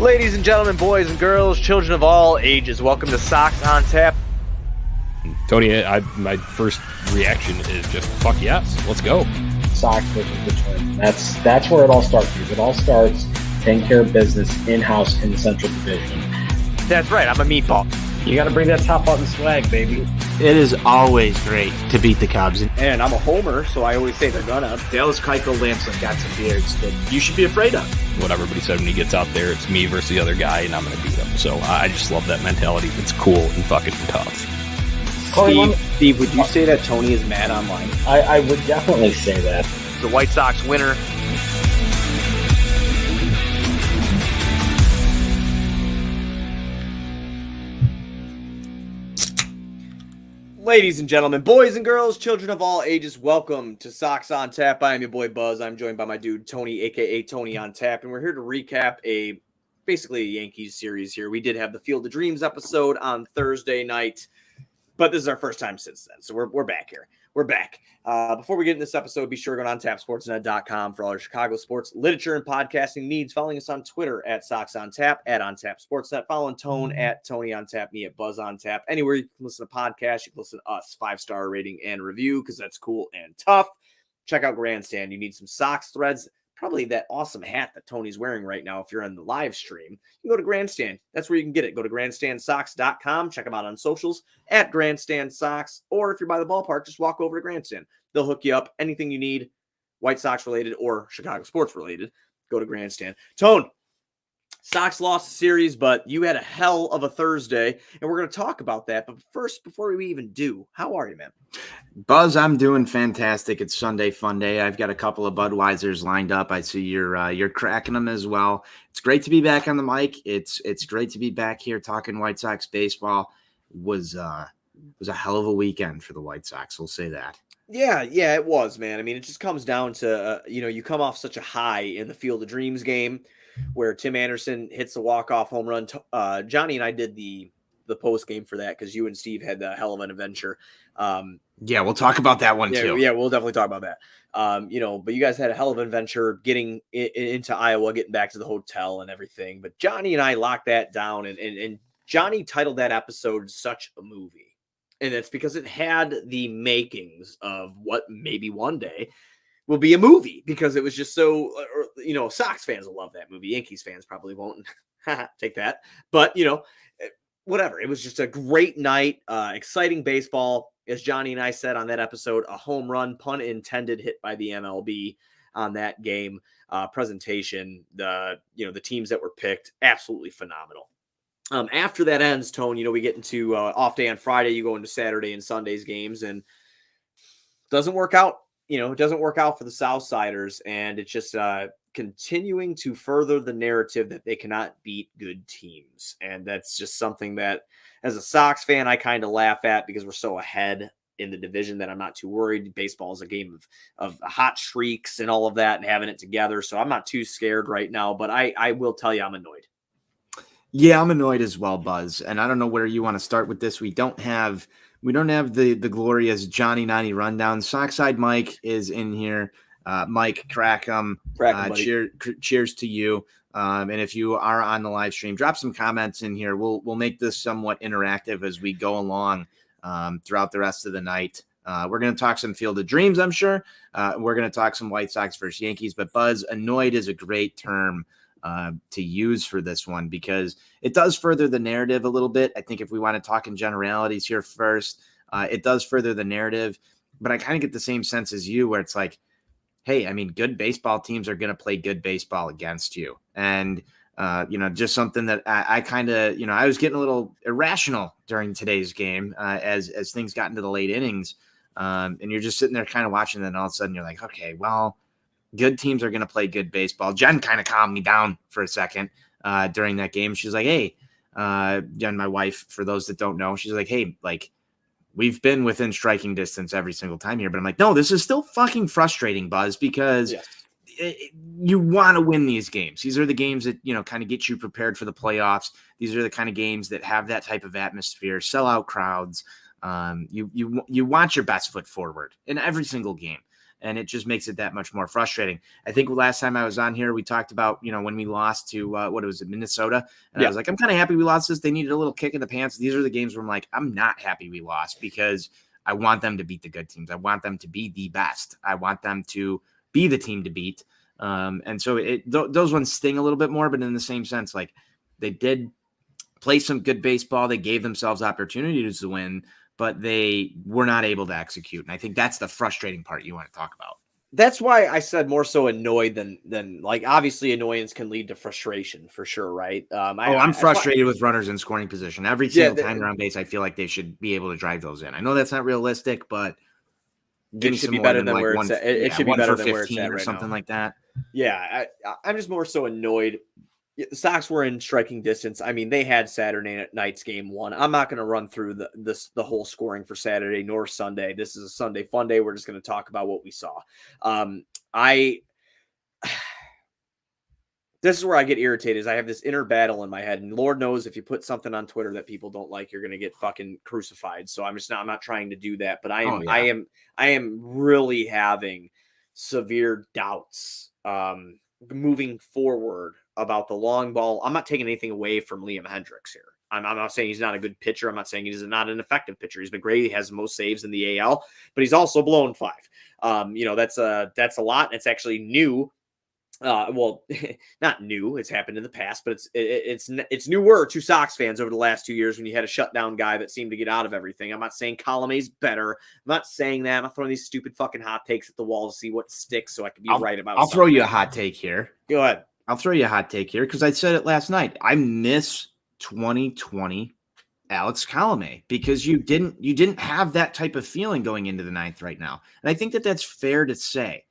Ladies and gentlemen, boys and girls, children of all ages, welcome to Sox On Tap. Tony, my first reaction is just, fuck yes, let's go. Sox versus the Twins. That's where it all starts. Because it all starts taking care of business in-house in the Central Division. That's right, I'm a meatball. You got to bring that top button swag, baby. It is always great to beat the Cubs. And I'm a homer, so I always say they're gonna. Dallas Keuchel Lamson got some beards that you should be afraid of. What everybody said when he gets out there, it's me versus the other guy, and I'm going to beat him. So I just love that mentality. It's cool and fucking tough. Steve, would you say that Tony is mad online? I would definitely say that. The White Sox winner. Ladies and gentlemen, boys and girls, children of all ages, welcome to Sox On Tap. I am your boy Buzz. I'm joined by my dude Tony, aka Tony on Tap, and we're here to recap basically a Yankees series here. We did have the Field of Dreams episode on Thursday night, but this is our first time since then, so we're back here. We're back. Before we get in this episode, be sure to go to OnTapSportsNet.com for all your Chicago sports, literature, and podcasting needs. Following us on Twitter at Sox On Tap, at OnTapSportsNet. Following Tone at Tony On Tap, me at Buzz On Tap. Anywhere you can listen to podcasts, you can listen to us. 5-star rating and review because that's cool and tough. Check out Grandstand. You need some Sox threads. Probably that awesome hat that Tony's wearing right now if you're on the live stream. You can go to Grandstand. That's where you can get it. Go to grandstandsox.com. Check them out on socials at Grandstand Sox. Or if you're by the ballpark, just walk over to Grandstand. They'll hook you up. Anything you need, White Sox related or Chicago sports related, go to Grandstand. Tone, Sox lost the series, but you had a hell of a Thursday, and we're going to talk about that. But first, before we even do, how are you, man? Buzz, I'm doing fantastic. It's Sunday Funday. I've got a couple of Budweisers lined up. I see you're cracking them as well. It's great to be back on the mic. It's great to be back here talking White Sox baseball. It was a hell of a weekend for the White Sox. We'll say that. Yeah, it was, man. I mean, it just comes down to, you come off such a high in the Field of Dreams game where Tim Anderson hits the walk-off home run. Johnny and I did the post game for that because you and Steve had the hell of an adventure. Yeah, we'll talk about that one too. Yeah, we'll definitely talk about that. But you guys had a hell of an adventure getting into Iowa, getting back to the hotel and everything. But Johnny and I locked that down, and Johnny titled that episode Such a Movie. And it's because it had the makings of what maybe one day will be a movie because it was just so, Sox fans will love that movie. Yankees fans probably won't. Take that. But, whatever. It was just a great night, exciting baseball. As Johnny and I said on that episode, a home run, pun intended, hit by the MLB on that game presentation. The teams that were picked, absolutely phenomenal. After that ends, Tone, we get into off day on Friday. You go into Saturday and Sunday's games, and doesn't work out. It doesn't work out for the Southsiders, and it's just continuing to further the narrative that they cannot beat good teams. And that's just something that, as a Sox fan, I kind of laugh at because we're so ahead in the division that I'm not too worried. Baseball is a game of hot streaks and all of that and having it together. So I'm not too scared right now, but I will tell you I'm annoyed. Yeah, I'm annoyed as well, Buzz. And I don't know where you want to start with this. We don't have the glorious Johnny 90 rundown. Sockside Mike is in here. Mike, crack 'em. Cheers to you. And if you are on the live stream, drop some comments in here. We'll make this somewhat interactive as we go along throughout the rest of the night. We're going to talk some Field of Dreams, I'm sure. We're going to talk some White Sox versus Yankees. But Buzz, annoyed is a great term to use for this one because it does further the narrative a little bit. I think if we want to talk in generalities here first, it does further the narrative, but I kind of get the same sense as you where it's like, hey, I mean, good baseball teams are going to play good baseball against you. And, just something that I kind of, I was getting a little irrational during today's game as things got into the late innings. And you're just sitting there kind of watching it, and all of a sudden you're like, okay, well, good teams are going to play good baseball. Jen kind of calmed me down for a second during that game. She's like, hey, Jen, my wife, for those that don't know, she's like, hey, like, we've been within striking distance every single time here. But I'm like, no, this is still fucking frustrating, Buzz, because you want to win these games. These are the games that, kind of get you prepared for the playoffs. These are the kind of games that have that type of atmosphere, sellout crowds. You want your best foot forward in every single game. and it just makes it that much more frustrating. I think last time I was on here, we talked about, when we lost to what was it, Minnesota, and I was like, I'm kind of happy we lost this. They needed a little kick in the pants. These are the games where I'm like, I'm not happy we lost because I want them to beat the good teams. I want them to be the best. I want them to be the team to beat. And so those ones sting a little bit more, but in the same sense, like they did play some good baseball. They gave themselves opportunities to win, but they were not able to execute. And I think that's the frustrating part you want to talk about. That's why I said more so annoyed than like, obviously annoyance can lead to frustration for sure. Right. I'm frustrated with runners in scoring position. Every single time they're on base, I feel like they should be able to drive those in. I know that's not realistic, but it should be better than where it's at. It should be better than where it's at or right something now. like that. Yeah. I'm just more so annoyed. The Sox were in striking distance. I mean, they had Saturday night's game 1. I'm not going to run through the whole scoring for Saturday nor Sunday. This is a Sunday Funday. We're just going to talk about what we saw. This is where I get irritated. Is I have this inner battle in my head, and Lord knows if you put something on Twitter that people don't like, you're going to get fucking crucified. So I'm not trying to do that. But I am really having severe doubts moving forward about the long ball. I'm not taking anything away from Liam Hendricks here. I'm not saying he's not a good pitcher. I'm not saying he's not an effective pitcher. He's been great. He has the most saves in the AL, but he's also blown 5. That's a lot. It's actually new. Well, not new. It's happened in the past, but it's newer to Sox fans over the last 2 years when you had a shutdown guy that seemed to get out of everything. I'm not saying Colomé's better. I'm not saying that. I'm not throwing these stupid fucking hot takes at the wall to see what sticks so I can be right about I'll something. throw you a hot take here. Go ahead. I'll throw you a hot take here because I said it last night. I miss 2020 Alex Colomé because you didn't have that type of feeling going into the 9th right now. And I think that's fair to say.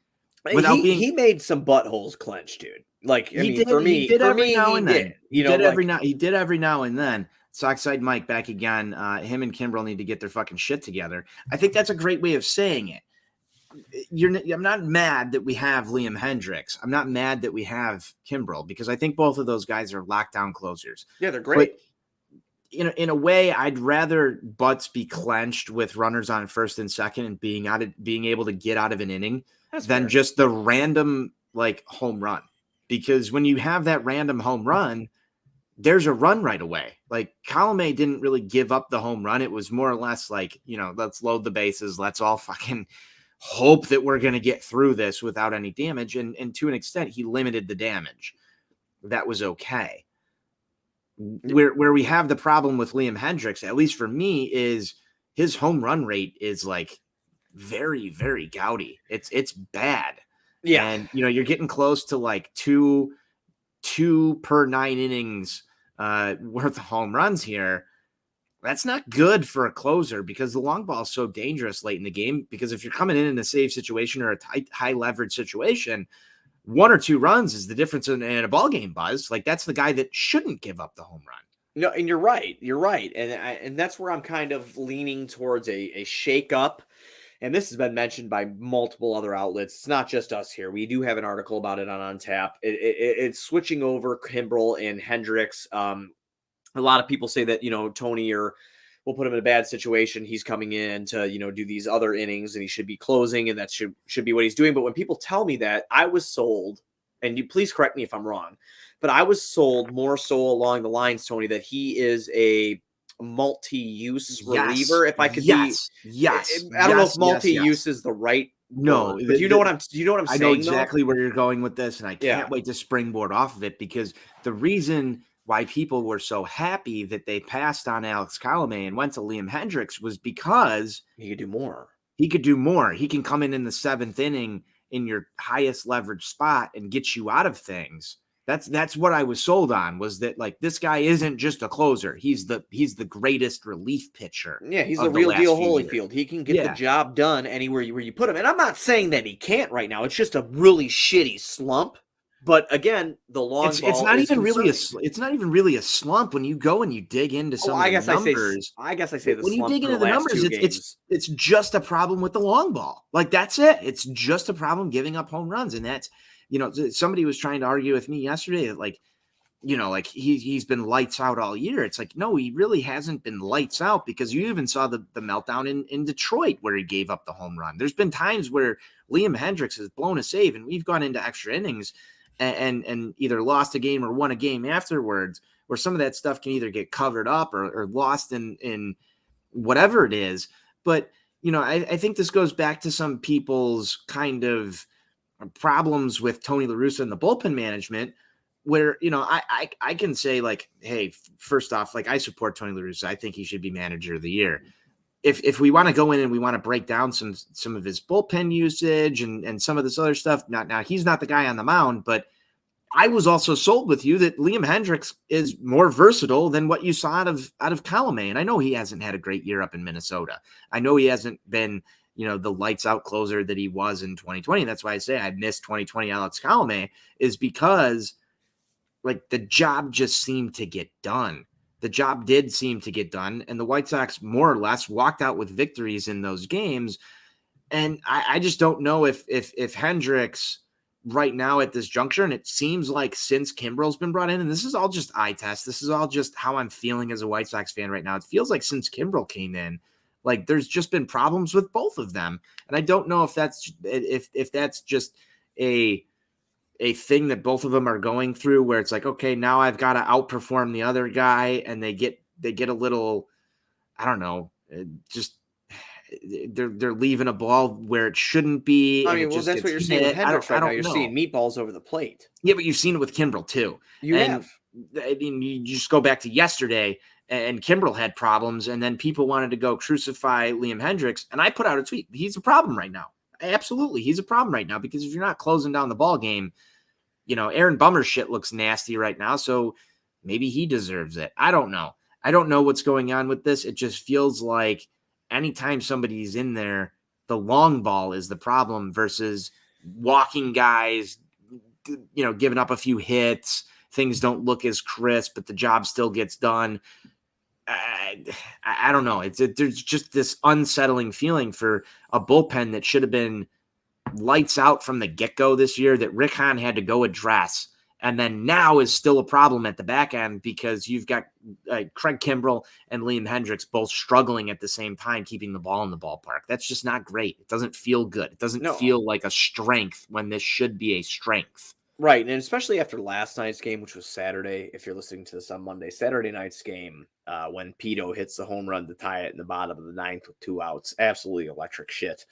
He made some buttholes clench, dude. Like he did every now and then. He did every now and then. Sockside Mike back again. Him and Kimbrel need to get their fucking shit together. I think that's a great way of saying it. I'm not mad that we have Liam Hendricks. I'm not mad that we have Kimbrel because I think both of those guys are lockdown closers. Yeah, they're great. But, in a way, I'd rather butts be clenched with runners on first and second and being able to get out of an inning than just the random home run. Because when you have that random home run, there's a run right away. Like Colomé didn't really give up the home run. It was more or less let's load the bases. Let's all fucking hope that we're going to get through this without any damage. And to an extent, he limited the damage. That was okay. Where we have the problem with Liam Hendricks, at least for me, is his home run rate is very, very gaudy. It's bad. Yeah. And, you're getting close to two per 9 innings worth of home runs here. That's not good for a closer because the long ball is so dangerous late in the game. Because if you're coming in a save situation or a tight, high leverage situation, 1 or 2 runs is the difference in a ball game, Buzz. That's the guy that shouldn't give up the home run. No, and you're right. You're right. And that's where I'm kind of leaning towards a shake up. And this has been mentioned by multiple other outlets. It's not just us here. We do have an article about it on Tap. It's switching over Kimbrel and Hendricks. A lot of people say that, Tony will put him in a bad situation. He's coming in to, do these other innings and he should be closing and that should be what he's doing. But when people tell me that, I was sold, and you please correct me if I'm wrong, but I was sold more so along the lines, Tony, that he is a multi-use reliever. If I could I don't know if multi-use is the right No, word, but do you know what I'm saying? I know exactly where you're going with this, and I can't wait to springboard off of it because the reason why people were so happy that they passed on Alex Colomé and went to Liam Hendricks was because he could do more. He can come in the 7th inning in your highest leverage spot and get you out of things. That's what I was sold on, was that this guy isn't just a closer. He's the greatest relief pitcher. Yeah, he's the real deal Holyfield. He can get the job done anywhere where you put him. And I'm not saying that he can't right now. It's just a really shitty slump. But again, the long ball it's not even really a slump when you go and you dig into some of the numbers. I guess I say the when slump you dig into the the numbers, it's just a problem with the long ball. That's it. It's just a problem giving up home runs, and that's somebody was trying to argue with me yesterday that like he's been lights out all year. It's like, no, he really hasn't been lights out, because you even saw the meltdown in Detroit where he gave up the home run. There's been times where Liam Hendriks has blown a save and we've gone into extra innings and either lost a game or won a game afterwards, where some of that stuff can either get covered up or lost in whatever it is. But, I think this goes back to some people's kind of problems with Tony La Russa and the bullpen management, where, I can say, like, hey, first off, like, I support Tony La Russa. I think he should be manager of the year. If we want to go in and we want to break down some of his bullpen usage and some of this other stuff, now he's not the guy on the mound, but I was also sold with you that Liam Hendriks is more versatile than what you saw out of Colomé. And I know he hasn't had a great year up in Minnesota. I know he hasn't been, the lights out closer that he was in 2020. That's why I say I missed 2020 Alex Colomé, is because, like, the job just seemed to get done. The job did seem to get done, and the White Sox more or less walked out with victories in those games. And I just don't know if Hendriks right now at this juncture, and it seems like since Kimbrel's been brought in, and this is all just eye test, this is all just how I'm feeling as a White Sox fan right now. It feels like since Kimbrel came in, like, there's just been problems with both of them. And I don't know if that's just a thing that both of them are going through, where it's like, okay, now I've got to outperform the other guy, and they get a little, I don't know, just they're leaving a ball where it shouldn't be. I mean, well, that's what you're seeing with Hendriks right now. You're seeing meatballs over the plate. Yeah, but you've seen it with Kimbrel too. You have. I mean, you just go back to yesterday, and Kimbrel had problems, and then people wanted to go crucify Liam Hendriks, and I put out a tweet. He's a problem right now. Absolutely, he's a problem right now, because if you're not closing down the ball game, Aaron Bummer's shit looks nasty right now, so maybe he deserves it. I don't know. I don't know what's going on with this. It just feels like anytime somebody's in there, the long ball is the problem versus walking guys, giving up a few hits. Things don't look as crisp, but the job still gets done. I don't know. There's just this unsettling feeling for a bullpen that should have been lights out from the get-go this year, that Rick Hahn had to go address, and then now is still a problem at the back end, because you've got Craig Kimbrel and Liam Hendriks both struggling at the same time keeping the ball in the ballpark. That's just not great. It doesn't feel good. It doesn't feel like a strength when this should be a strength. Right, and especially after last night's game, which was Saturday, if you're listening to this on Monday, Saturday night's game, when Pito hits the home run to tie it in the bottom of the ninth with 2 outs, absolutely electric shit.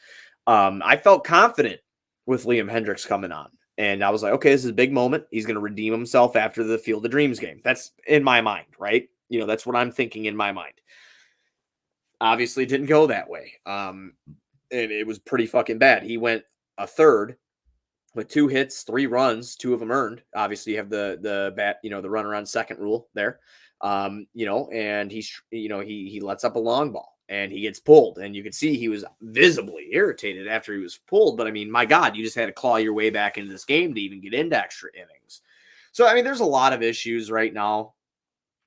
I felt confident with Liam Hendriks coming on, and I was like, okay, this is a big moment. He's going to redeem himself after the Field of Dreams game. That's in my mind, right? That's what I'm thinking in my mind. Obviously, it didn't go that way. And it was pretty fucking bad. He went a third with 2 hits, 3 runs, 2 of them earned. Obviously, you have the bat, the runner on second rule there. And he lets up a long ball and he gets pulled, and you could see he was visibly irritated after he was pulled. But I mean, my God, you just had to claw your way back into this game to even get into extra innings. So, I mean, there's a lot of issues right now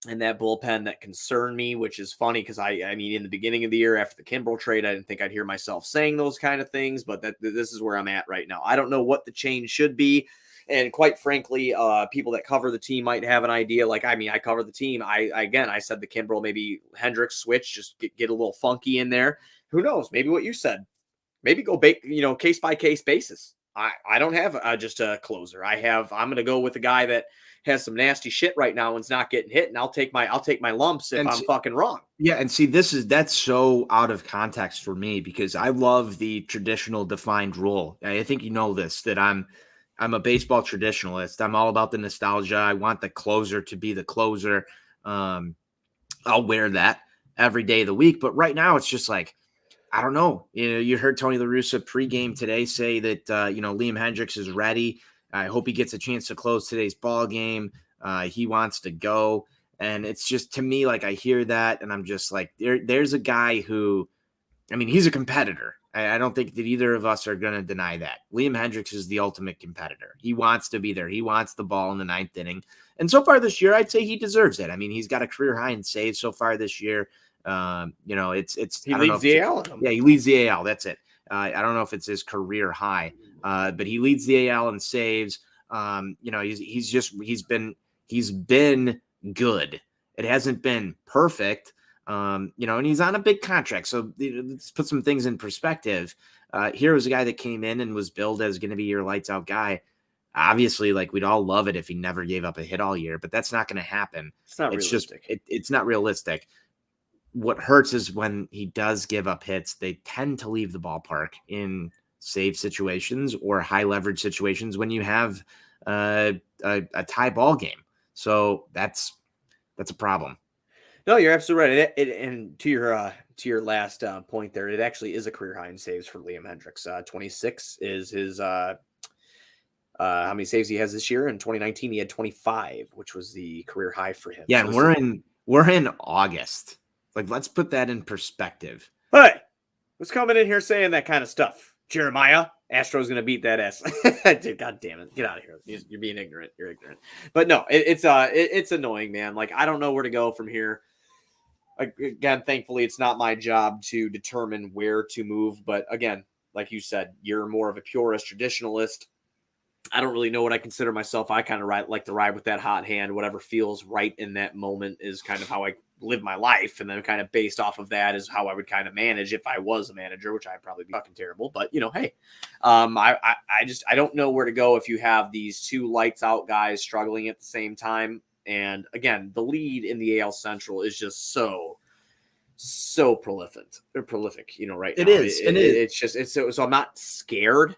in that bullpen that concern me, which is funny because I mean, in the beginning of the year after the Kimbrel trade, I didn't think I'd hear myself saying those kind of things, but this is where I'm at right now. I don't know what the change should be. And quite frankly, people that cover the team might have an idea. Like, I mean, I cover the team. I said the Kimbrel, maybe Hendriks switch, just get a little funky in there. Who knows? Maybe what you said, maybe go case by case basis. I don't have just a closer. I'm going to go with a guy that has some nasty shit right now and's not getting hit, and I'll take my lumps if I'm fucking wrong. Yeah, and see, that's so out of context for me, because I love the traditional defined role. I think you know this, that I'm a baseball traditionalist. I'm all about the nostalgia. I want the closer to be the closer. I'll wear that every day of the week. But right now, it's just like, I don't know. You heard Tony La Russa pregame today say that Liam Hendriks is ready. I hope he gets a chance to close today's ball game. He wants to go, and it's just, to me, like, I hear that, and I'm just like, there's a guy who, I mean, he's a competitor. I don't think that either of us are going to deny that. Liam Hendriks is the ultimate competitor. He wants to be there. He wants the ball in the 9th inning. And so far this year, I'd say he deserves it. I mean, he's got a career high in saves so far this year. He leads the AL. Yeah, he leads the AL. That's it. I don't know if it's his career high, but he leads the AL in saves. He's been he's been good. It hasn't been perfect, and he's on a big contract. So let's put some things in perspective. Here was a guy that came in and was billed as going to be your lights out guy. Obviously, like, we'd all love it if he never gave up a hit all year, but that's not going to happen. It's not realistic. It's not realistic. What hurts is when he does give up hits, they tend to leave the ballpark in save situations or high leverage situations when you have a tie ball game. So that's a problem. No, you're absolutely right. And to your last point there, it actually is a career high in saves for Liam Hendriks. 26 is his how many saves he has this year. In 2019, he had 25, which was the career high for him. Yeah, so and we're in August. Like, let's put that in perspective. Hey, who's coming in here saying that kind of stuff? Jeremiah, Astro's going to beat that ass. God damn it. Get out of here. You're being ignorant. You're ignorant. But no, it's annoying, man. Like, I don't know where to go from here. Again, thankfully, it's not my job to determine where to move. But again, like you said, you're more of a purist traditionalist. I don't really know what I consider myself. I kind of like to ride with that hot hand. Whatever feels right in that moment is kind of how I live my life. And then kind of based off of that is how I would kind of manage if I was a manager, which I'd probably be fucking terrible. But, hey, I don't know where to go if you have these two lights out guys struggling at the same time. And again, the lead in the AL Central is just so prolific, right now. It is. It's so I'm not scared.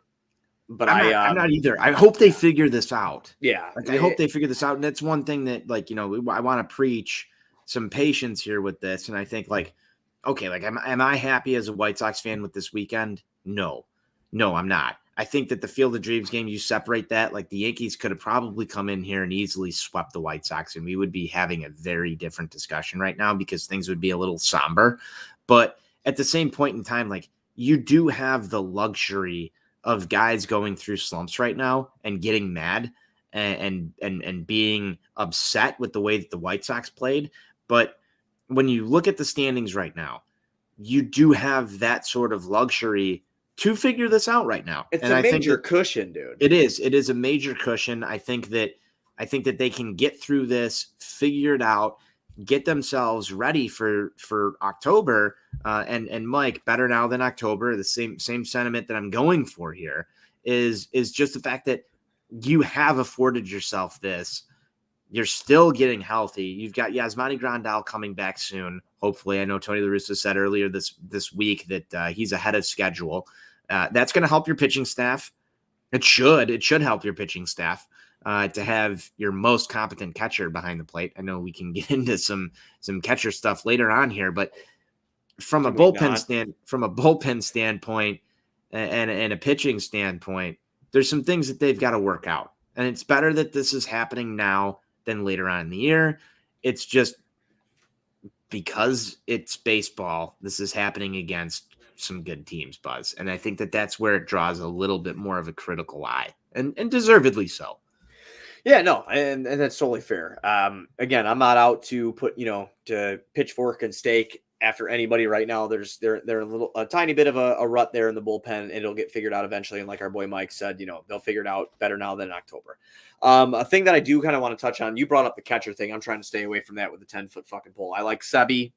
But I'm not either. I hope they figure this out. Yeah. Like, I hope they figure this out. And that's one thing that, like, I want to preach some patience here with this. And I think, like, okay, like, am I happy as a White Sox fan with this weekend? No, I'm not. I think that the Field of Dreams game, you separate that, like, the Yankees could have probably come in here and easily swept the White Sox, and we would be having a very different discussion right now because things would be a little somber. But at the same point in time, like, you do have the luxury of guys going through slumps right now and getting mad and being upset with the way that the White Sox played. But when you look at the standings right now, you do have that sort of luxury to figure this out right now. It's a major cushion, dude. It is a major cushion. I think that they can get through this, figure it out, get themselves ready for October. And Mike, better now than October. The same sentiment that I'm going for here is just the fact that you have afforded yourself this. You're still getting healthy. You've got Yasmani Grandal coming back soon. Hopefully, I know Tony La Russa said earlier this week that he's ahead of schedule. That's going to help your pitching staff. It should help your pitching staff. To have your most competent catcher behind the plate. I know we can get into some catcher stuff later on here, but from a bullpen standpoint and a pitching standpoint, there's some things that they've got to work out. And it's better that this is happening now than later on in the year. It's just because it's baseball, this is happening against some good teams, Buzz. And I think that that's where it draws a little bit more of a critical eye, and deservedly so. Yeah, no, and that's totally fair. Again, I'm not out to put, to pitchfork and stake after anybody right now. They're a tiny bit of a rut there in the bullpen, and it'll get figured out eventually. And like our boy Mike said, they'll figure it out better now than in October. A thing that I do kind of want to touch on, you brought up the catcher thing. I'm trying to stay away from that with the 10-foot fucking pole. I like Sebi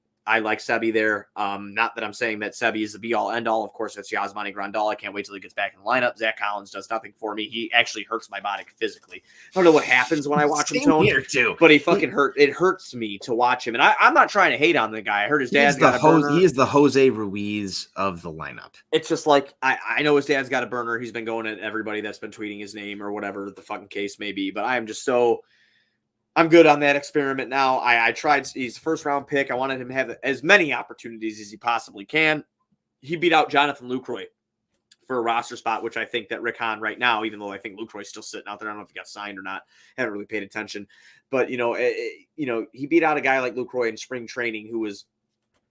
there. Not that I'm saying that Sebi is the be all end all. Of course, that's Yasmani Grandal. I can't wait till he gets back in the lineup. Zach Collins does nothing for me. He actually hurts my body physically. I don't know what happens when I watch him, Tony, here too. But he fucking it hurts me to watch him. And I'm not trying to hate on the guy. I heard his dad's got a burner. He is the Jose Ruiz of the lineup. It's just like, I know his dad's got a burner. He's been going at everybody that's been tweeting his name or whatever the fucking case may be. But I am just I'm good on that experiment now. I tried. He's first round pick. I wanted him to have as many opportunities as he possibly can. He beat out Jonathan Lucroy for a roster spot, which I think that Rick Hahn right now, even though I think Lucroy's still sitting out there, I don't know if he got signed or not. Haven't really paid attention, but he beat out a guy like Lucroy in spring training who was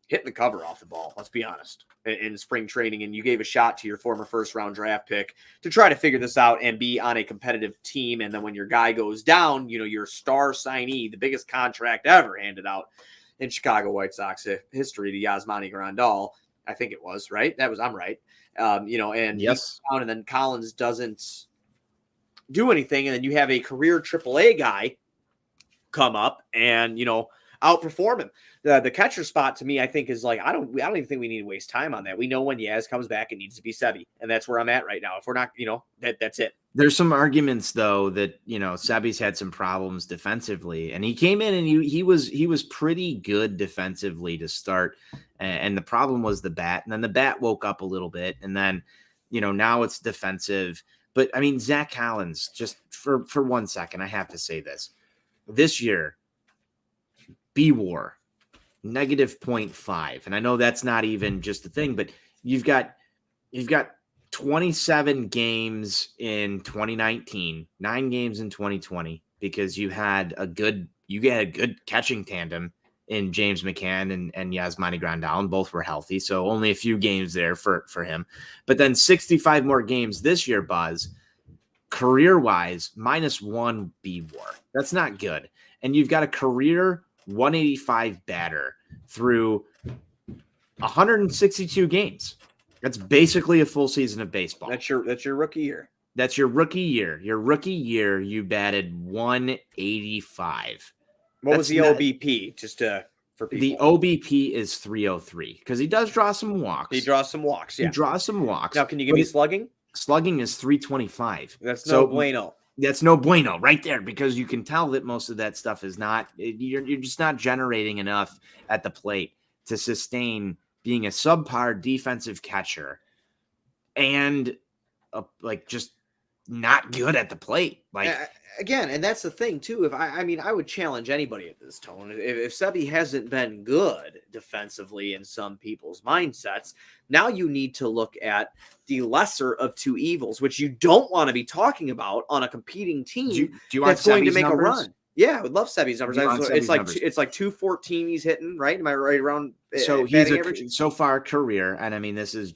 hitting the cover off the ball. Let's be honest, in spring training, and you gave a shot to your former first round draft pick to try to figure this out and be on a competitive team. And then when your guy goes down, your star signee, the biggest contract ever handed out in Chicago White Sox history to Yasmani Grandal, I think it was, right. I'm right. And yes. And then Collins doesn't do anything. And then you have a career AAA guy come up and, outperform him. The catcher spot to me, I think, is like, I don't even think we need to waste time on that. We know when Yaz comes back, it needs to be Sebi. And that's where I'm at right now. If we're not, that's it. There's some arguments though that, Sebi's had some problems defensively, and he came in and he was pretty good defensively to start. And the problem was the bat. And then the bat woke up a little bit. And then, now it's defensive. But I mean, Zach Collins, just for 1 second, I have to say this year, B-WAR, -0.5. And I know that's not even just a thing, but you've got 27 games in 2019, 9 games in 2020, because you had a good catching tandem in James McCann and Yasmani Grandal, and both were healthy. So only a few games there for him. But then 65 more games this year, Buzz, career-wise, -1 B-WAR. That's not good. And you've got a career 185 batter through 162 games. That's basically a full season of baseball. That's your rookie year. That's your rookie year. Your rookie year, you batted 185. What was the OBP? Just for people. The OBP is 303 because he does draw some walks. He draws some walks. Yeah. He draws some walks. Now, can you give me slugging? Slugging is 325. That's no bueno. That's no bueno right there, because you can tell that most of that stuff is not. You're just not generating enough at the plate to sustain being a subpar defensive catcher and just not good at the plate. Again, and that's the thing too. I would challenge anybody at this tone. If Sebi hasn't been good defensively in some people's mindsets, now you need to look at the lesser of two evils, which you don't want to be talking about on a competing team. Do you want that's going to Sebi's make numbers? a run? Yeah, I would love Sebi's numbers. It's like 214 he's hitting, right? Am I right around? So he's so far career, and I mean this is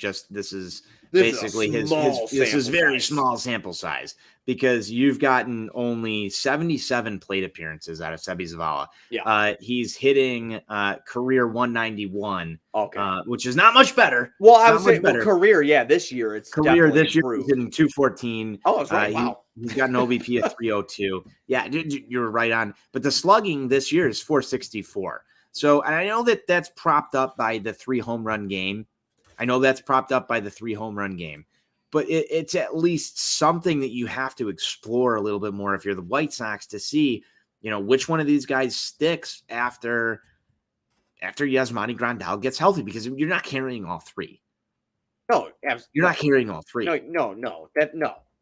basically this is very small sample size, because you've gotten only 77 plate appearances out of Sebi Zavala. Yeah. He's hitting career 191. Okay. Which is not much better. Well, I would say career. Yeah, this year it's career. This year improved. he's hitting 214. Oh, that's right. Wow. He's got an OBP of 302. Yeah, you're right on. But the slugging this year is 464. So, and I know that that's propped up by the 3 home run game. But it's at least something that you have to explore a little bit more if you're the White Sox, to see, which one of these guys sticks after Yasmani Grandal gets healthy, because you're not carrying all 3. No, you're not carrying all 3. No.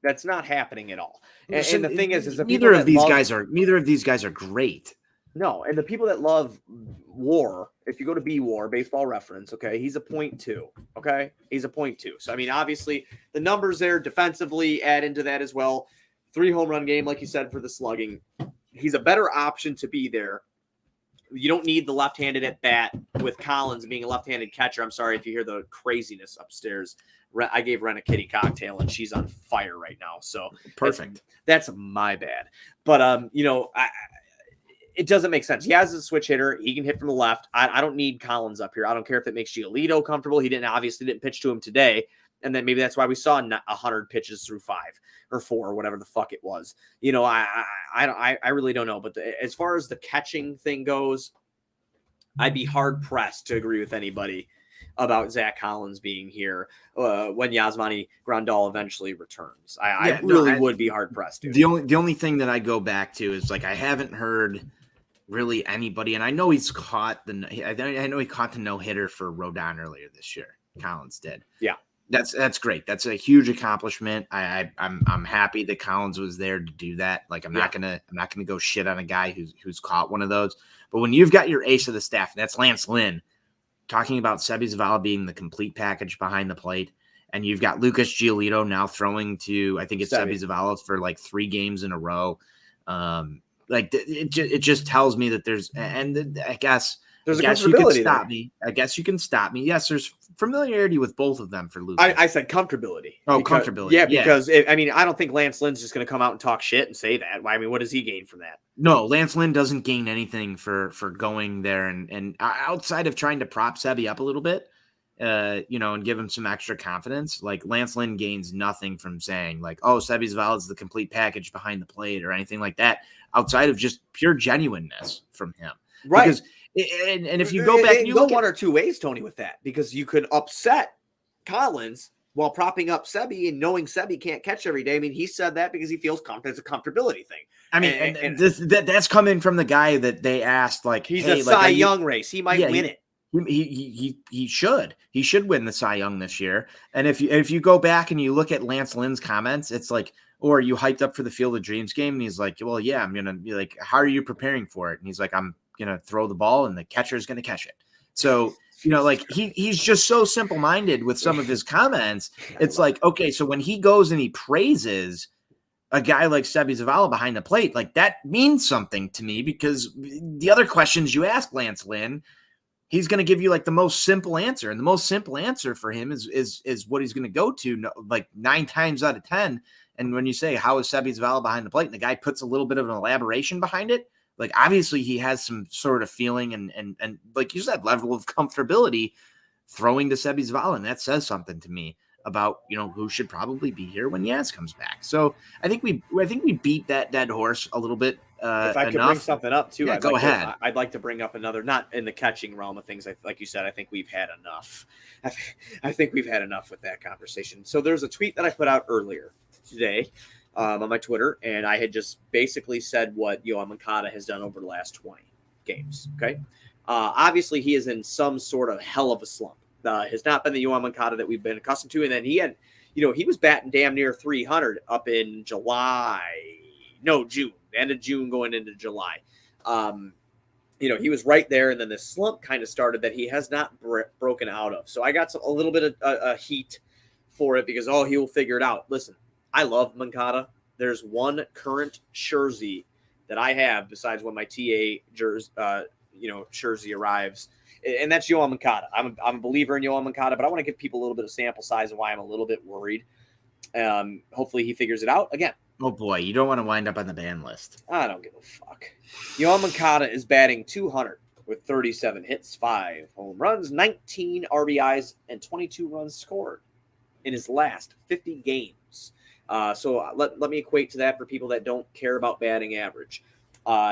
That's not happening at all. And the thing is the neither of these guys are great. No, and the people that love WAR, if you go to B-WAR, Baseball Reference, okay, he's a 0.2, okay? He's a 0.2. So, I mean, obviously, the numbers there defensively add into that as well. 3 home run game, like you said, for the slugging. He's a better option to be there. You don't need the left-handed at bat with Collins being a left-handed catcher. I'm sorry if you hear the craziness upstairs. I gave Ren a kitty cocktail, and she's on fire right now. So perfect. That's my bad. But, it doesn't make sense. He has a switch hitter. He can hit from the left. I don't need Collins up here. I don't care if it makes Giolito comfortable. He obviously didn't pitch to him today. And then maybe that's why we saw 100 pitches through 5 or 4 or whatever the fuck it was. I really don't know. But as far as the catching thing goes, I'd be hard pressed to agree with anybody about Zach Collins being here when Yasmani Grandal eventually returns. I would be hard pressed. The only thing that I go back to is I haven't heard really anybody, and I know he caught the no hitter for Rodon earlier this year. Collins did. Yeah. That's great. That's a huge accomplishment. I'm happy that Collins was there to do that. I'm not gonna go shit on a guy who's caught one of those. But when you've got your ace of the staff, and that's Lance Lynn, talking about Sebi Zavala being the complete package behind the plate, and you've got Lucas Giolito now throwing to, I think it's Sebi Zavala for 3 games in a row. It just tells me that there's a comfortability. I guess you can stop me. Yes, there's familiarity with both of them for Lucas. I said comfortability. Comfortability. Yeah, because I don't think Lance Lynn's just going to come out and talk shit and say that. I mean, what does he gain from that? No, Lance Lynn doesn't gain anything for going there and outside of trying to prop Sebi up a little bit, and give him some extra confidence. Lance Lynn gains nothing from saying Sebi Zavala is the complete package behind the plate or anything like that. outside of just pure genuineness from him. Right. Because, and if you go back and you go look one or two ways, Tony, with that, because you could upset Collins while propping up Sebi and knowing Sebi can't catch every day. I mean, he said that because he feels confident. It's a comfortability thing. I mean, and that's coming from the guy that they asked, like, he's hey, a Cy Young race. He might win it. He should win the Cy Young this year. And if you go back and you look at Lance Lynn's comments, it's like, or you hyped up for the Field of Dreams game, and he's like, well, yeah, I'm gonna be like, how are you preparing for it? And he's like, I'm gonna throw the ball and the catcher is gonna catch it. So, like he's just so simple-minded with some of his comments. It's like, okay, so when he goes and he praises a guy like Sebi Zavala behind the plate, like that means something to me, because the other questions you ask Lance Lynn, he's going to give you like the most simple answer, and the most simple answer for him is what he's going to go to, like 9 times out of 10. And when you say, how is Sebi Zavala behind the plate, and the guy puts a little bit of an elaboration behind it, like obviously he has some sort of feeling and like you said, level of comfortability throwing to Sebi Zavala, and that says something to me about who should probably be here when Yaz comes back. So I think we beat that dead horse a little bit. If I could bring something up too, go ahead. I'd like to bring up another, not in the catching realm of things. Like you said, I think we've had enough. I think we've had enough with that conversation. So there's a tweet that I put out earlier today on my Twitter, and I had just basically said what Yoan Moncada has done over the last 20 games. Okay. Obviously he is in some sort of hell of a slump. Has not been the Yoan Moncada that we've been accustomed to. And then he had, he was batting damn near 300 up in June, end of June going into July. He was right there. And then this slump kind of started that he has not broken out of. So I got a little bit of heat for it because, he will figure it out. Listen, I love Moncada. There's one current jersey that I have besides when my TA jersey arrives. And that's Yoan Moncada. I'm a believer in Yoan Moncada, but I want to give people a little bit of sample size and why I'm a little bit worried. Hopefully he figures it out. Again. Oh boy, you don't want to wind up on the ban list. I don't give a fuck. Yoan Moncada is batting 200 with 37 hits, 5 home runs, 19 RBIs, and 22 runs scored in his last 50 games. So let me equate to that for people that don't care about batting average.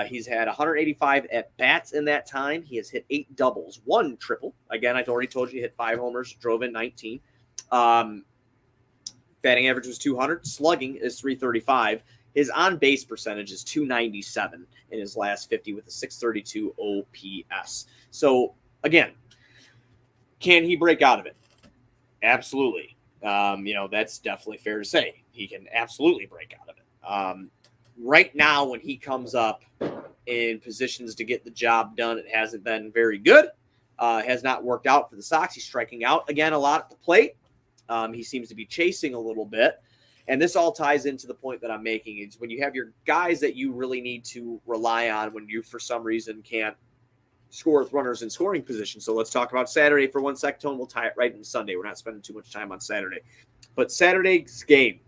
He's had 185 at-bats in that time. He has hit 8 doubles, 1 triple. Again, I already told you he hit 5 homers, drove in 19. Batting average was 200. Slugging is 335. His on-base percentage is 297 in his last 50 with a 632 OPS. So, again, can he break out of it? Absolutely. That's definitely fair to say. He can absolutely break out of it. Right now, when he comes up in positions to get the job done, it hasn't been very good. Has not worked out for the Sox. He's striking out again a lot at the plate. He seems to be chasing a little bit. And this all ties into the point that I'm making. Is when you have your guys that you really need to rely on when you, for some reason, can't score with runners in scoring position. So let's talk about Saturday for 1 sec, Tone. We'll tie it right into Sunday. We're not spending too much time on Saturday. But Saturday's game,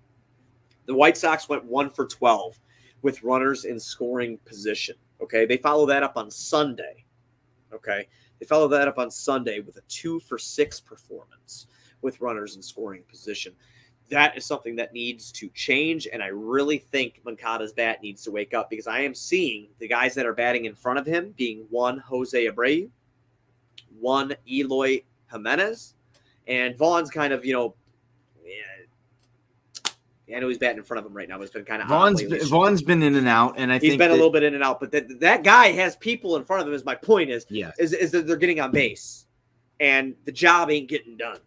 the White Sox went 1 for 12 with runners in scoring position. Okay. They follow that up on Sunday. Okay. They follow that up on Sunday with a 2 for 6 performance with runners in scoring position. That is something that needs to change. And I really think Moncada's bat needs to wake up because I am seeing the guys that are batting in front of him being 1 Jose Abreu, 1 Eloy Jimenez, and Vaughn's kind of, I know he's batting in front of him right now, but it's been kind of Vaughn's been in and out, and I think he's been a little bit in and out. But that guy has people in front of him. Is my point is that they're getting on base, and the job ain't getting done,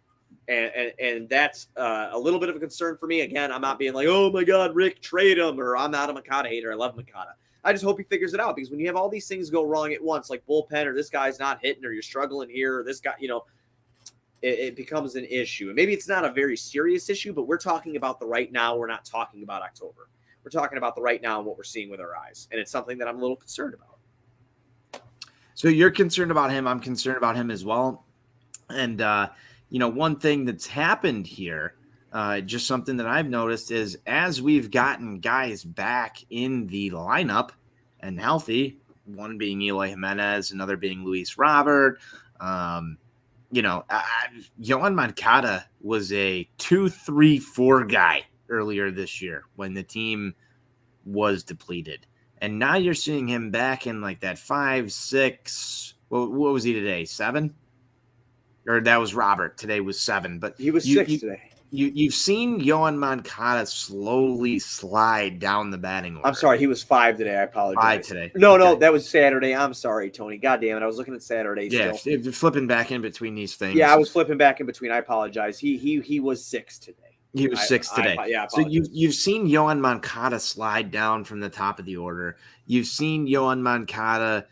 and that's a little bit of a concern for me. Again, I'm not being like, oh my God, Rick, trade him, or I'm not a Moncada hater. I love Moncada. I just hope he figures it out because when you have all these things go wrong at once, like bullpen, or this guy's not hitting, or you're struggling here, or this guy, it becomes an issue. And maybe it's not a very serious issue, but we're talking about the right now. We're not talking about October. We're talking about the right now and what we're seeing with our eyes. And it's something that I'm a little concerned about. So you're concerned about him. I'm concerned about him as well. And, one thing that's happened here, just something that I've noticed is as we've gotten guys back in the lineup and healthy, one being Eloy Jimenez, another being Luis Robert, Yoan Moncada was a 2-3-4 guy earlier this year when the team was depleted. And now you're seeing him back in like that 5, 6. What was he today? 7? Or that was Robert. Today was 7. But He was 6 today. You've seen Yohan Moncada slowly slide down the batting order. I'm sorry, he was 5 today. I apologize. 5 today. No, that was Saturday. I'm sorry, Tony. God damn it. I was looking at Saturday Yeah, still. flipping back in between these things. Yeah, I was flipping back in between. I apologize. He was 6 today. He was 6 today. So you've seen Yohan Moncada slide down from the top of the order. You've seen Yohan Moncada,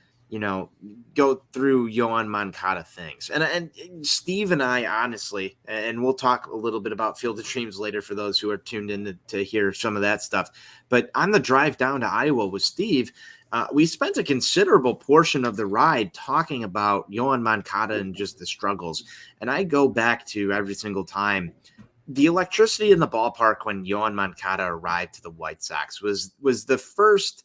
go through Yohan Moncada things. And Steve and I, honestly, and we'll talk a little bit about Field of Dreams later for those who are tuned in to hear some of that stuff. But on the drive down to Iowa with Steve, we spent a considerable portion of the ride talking about Yohan Moncada and just the struggles. And I go back to every single time. The electricity in the ballpark when Yohan Moncada arrived to the White Sox was the first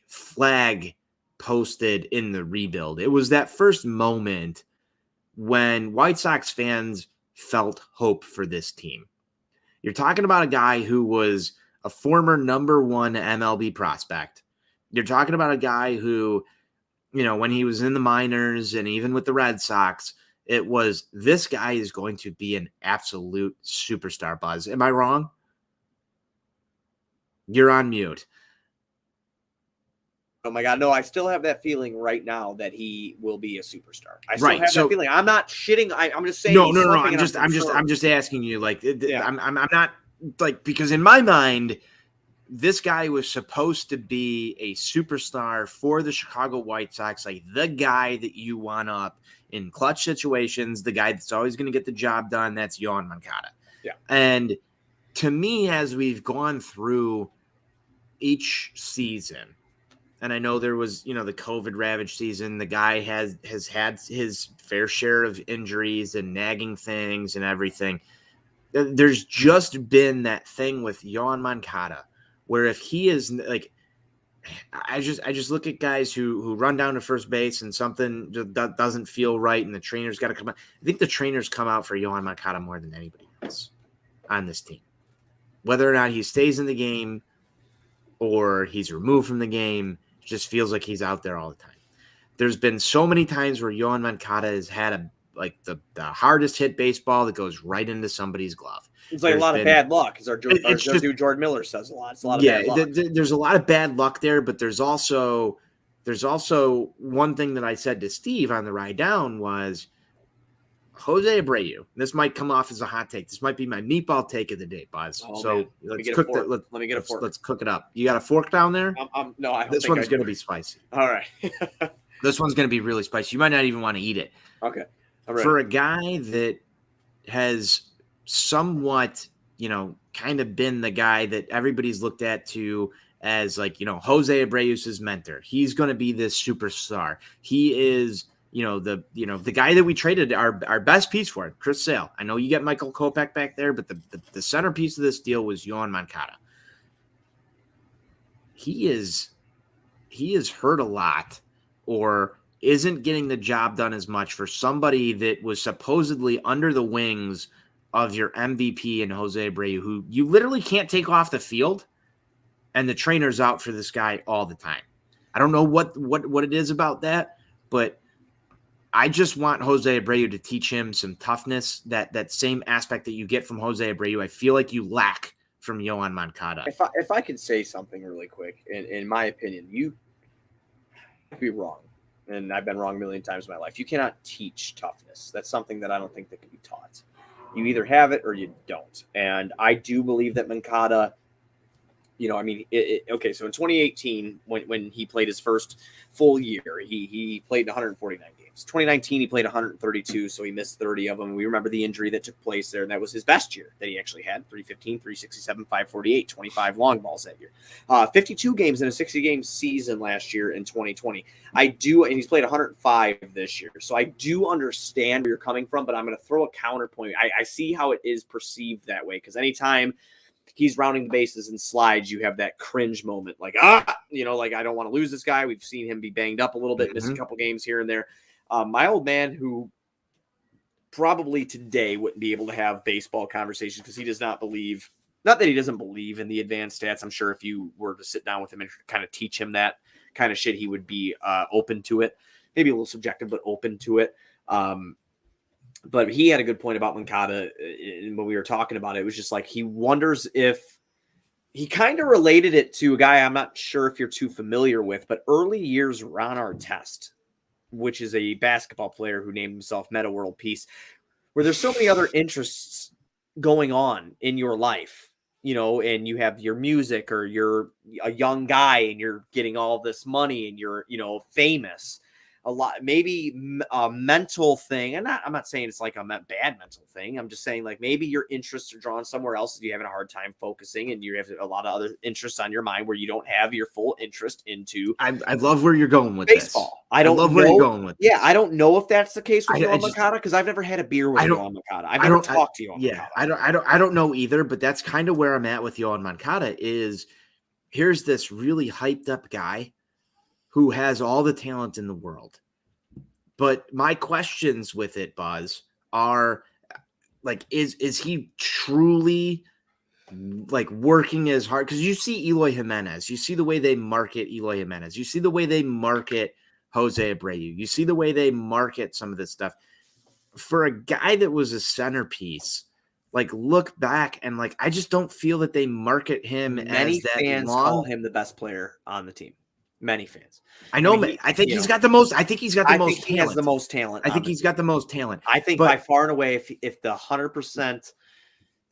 flag posted in the rebuild. It was that first moment when White Sox fans felt hope for this team. You're talking about a guy who was a former number 1 MLB prospect. You're talking about a guy who, when he was in the minors and even with the Red Sox, it was, this guy is going to be an absolute superstar, Buzz. Am I wrong? You're on mute. Oh my God, no, I still have that feeling right now that he will be a superstar. I still have that feeling. I'm not shitting. I'm just saying. No. I'm just asking you, I'm not because in my mind, this guy was supposed to be a superstar for the Chicago White Sox, like the guy that you want up in clutch situations, the guy that's always going to get the job done. That's Yohan Moncada. Yeah. And to me, as we've gone through each season, and I know there was, the COVID ravaged season, the guy has had his fair share of injuries and nagging things and everything. There's just been that thing with Yohan Moncada where if he is I just look at guys who run down to first base and something doesn't feel right and the trainer's got to come out. I think the trainers come out for Yohan Moncada more than anybody else on this team. Whether or not he stays in the game or he's removed from the game, it just feels like he's out there all the time. There's been so many times where Yohan Moncada has had the hardest hit baseball that goes right into somebody's glove. It's like a lot of bad luck, as our dude Jordan Miller says a lot. It's a lot of bad luck. There's a lot of bad luck there, but there's also one thing that I said to Steve on the ride down was Jose Abreu. This might come off as a hot take. This might be my meatball take of the day, Buzz. Let's cook that. Let me get a fork. Let's cook it up. You got a fork down there? No, I don't. This one's going to be spicy. All right. This one's going to be really spicy. You might not even want to eat it. Okay. For a guy that has somewhat, kind of been the guy that everybody's looked at to as Jose Abreu's his mentor. He's going to be this superstar. He is, the guy that we traded our best piece for, Chris Sale. I know you get Michael Kopech back there, but the centerpiece of this deal was Yohan Moncada. He is hurt a lot, or isn't getting the job done as much for somebody that was supposedly under the wings of your MVP and Jose Abreu, who you literally can't take off the field, and the trainer's out for this guy all the time. I don't know what it is about that, but I just want Jose Abreu to teach him some toughness, that same aspect that you get from Jose Abreu. I feel like you lack from Yohan Moncada. If I could say something really quick, in my opinion, you could be wrong. And I've been wrong a million times in my life. You cannot teach toughness. That's something that I don't think that can be taught. You either have it or you don't. And I do believe that Moncada, okay, so in 2018, when he played his first full year, he played 149 games. 2019, he played 132, so he missed 30 of them. We remember the injury that took place there, and that was his best year that he actually had, 315, 367, 548, 25 long balls that year. 52 games in a 60-game season last year in 2020. And he's played 105 this year, so I do understand where you're coming from, but I'm going to throw a counterpoint. I see how it is perceived that way, because anytime he's rounding the bases and slides, you have that cringe moment, I don't want to lose this guy. We've seen him be banged up a little bit, miss a couple games here and there. My old man, who probably today wouldn't be able to have baseball conversations because he does not believe, Not that he doesn't believe in the advanced stats. I'm sure if you were to sit down with him and kind of teach him that kind of shit, he would be open to it. Maybe a little subjective, but open to it. But he had a good point about Moncada when we were talking about it. It was just like he wonders if he kind of related it to a guy I'm not sure if you're too familiar with, but early years Ron Artest, which is a basketball player who named himself Meta World Peace, where there's so many other interests going on in your life, and you have your music, or you're a young guy and you're getting all this money and you're, famous. A lot, maybe a mental thing. And I'm not saying it's like a bad mental thing. I'm just saying like maybe your interests are drawn somewhere else and you're having a hard time focusing and you have a lot of other interests on your mind where you don't have your full interest into. I love where you're going with baseball. This. I don't love know, where you're going with Yeah, this. I don't know if that's the case with Yohan Moncada because I've never had a beer with Yohan Moncada. I've never talked to Yohan Moncada. I don't know either, but that's kind of where I'm at with Yohan Moncada is here's this really hyped up guy who has all the talent in the world. But my questions with it, Buzz, are like, is he truly like working as hard? Because you see Eloy Jimenez, you see the way they market Eloy Jimenez, you see the way they market Jose Abreu, you see the way they market some of this stuff. For a guy that was a centerpiece, like look back and like I just don't feel that they market him Many as that fans call him the best player on the team. Many fans. I know. I think he's got the most. I think he's got the most talent. He has the most talent. I think he's got the most talent. I think by far and away, if the 100%.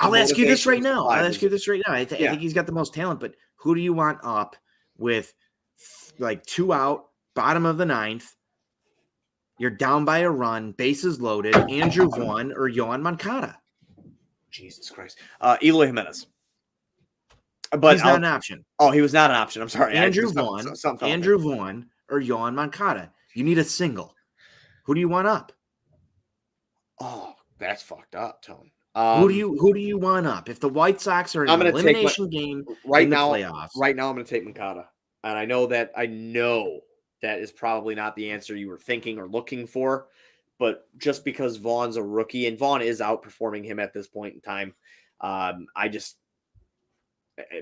I'll ask you this right now. I think he's got the most talent. But who do you want up with like 2 out, bottom of the 9th? You're down by a run, bases loaded. Andrew Vaughn or Yohan Moncada? Jesus Christ. Eloy Jimenez. But he's not an option. Oh, he was not an option. I'm sorry. Andrew Vaughn or Yohan Moncada. You need a single. Who do you want up? Oh, that's fucked up, Tone. Who do you want up? If the White Sox are in an elimination game in the playoffs. Right now I'm going to take Moncada. And I know that is probably not the answer you were thinking or looking for, but just because Vaughn's a rookie and Vaughn is outperforming him at this point in time,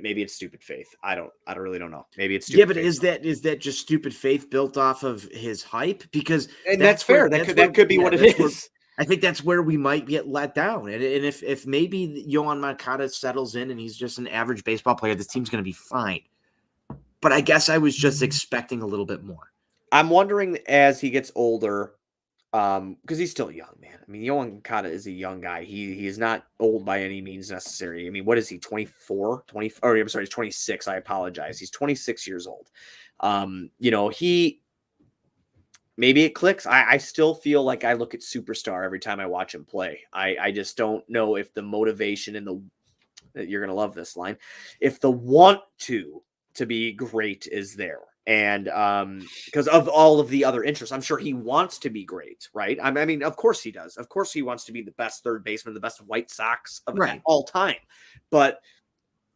maybe it's stupid faith. I really don't know. Maybe it's stupid. Yeah, but faith. is that just stupid faith built off of his hype? Because that's fair. That could be what it is. I think that's where we might get let down. And if maybe Yohan Moncada settles in and he's just an average baseball player, this team's going to be fine. But I guess I was just expecting a little bit more. I'm wondering as he gets older, because he's still young, man. I mean, Yohan Moncada is a young guy. He is not old by any means necessary. I mean, what is he, 24? He's 26. I apologize. He's 26 years old. Maybe it clicks. I still feel like I look at Superstar every time I watch him play. I just don't know if the motivation and you're going to love this line, if the want to be great is there. And because of all of the other interests, I'm sure he wants to be great, right? I mean, of course he does. Of course he wants to be the best third baseman, the best White Sox of all time. But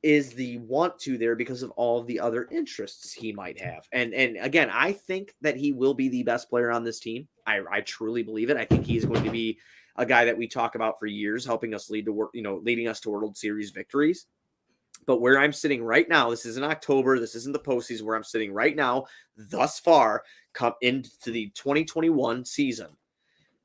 is the want to there because of all of the other interests he might have? And again, I think that he will be the best player on this team. I truly believe it. I think he's going to be a guy that we talk about for years, helping us leading us to World Series victories. But where I'm sitting right now, this isn't October, this isn't the postseason, where I'm sitting right now, thus far, come into the 2021 season,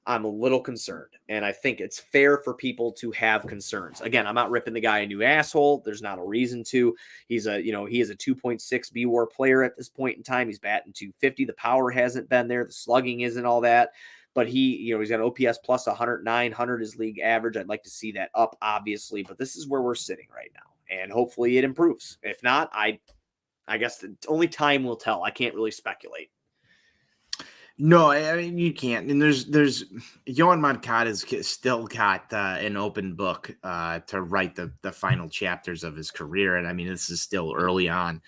I'm a little concerned. And I think it's fair for people to have concerns. Again, I'm not ripping the guy a new asshole. There's not a reason to. He is a 2.6 B-WAR player at this point in time. He's batting 250. The power hasn't been there. The slugging isn't all that. But he's got an OPS plus 109, 100 is league average. I'd like to see that up, obviously. But this is where we're sitting right now. And hopefully it improves. If not, I guess only time will tell. I can't really speculate. No, I mean, you can't. And there's Yohan Moncada's still got an open book to write the final chapters of his career. And I mean, this is still early on.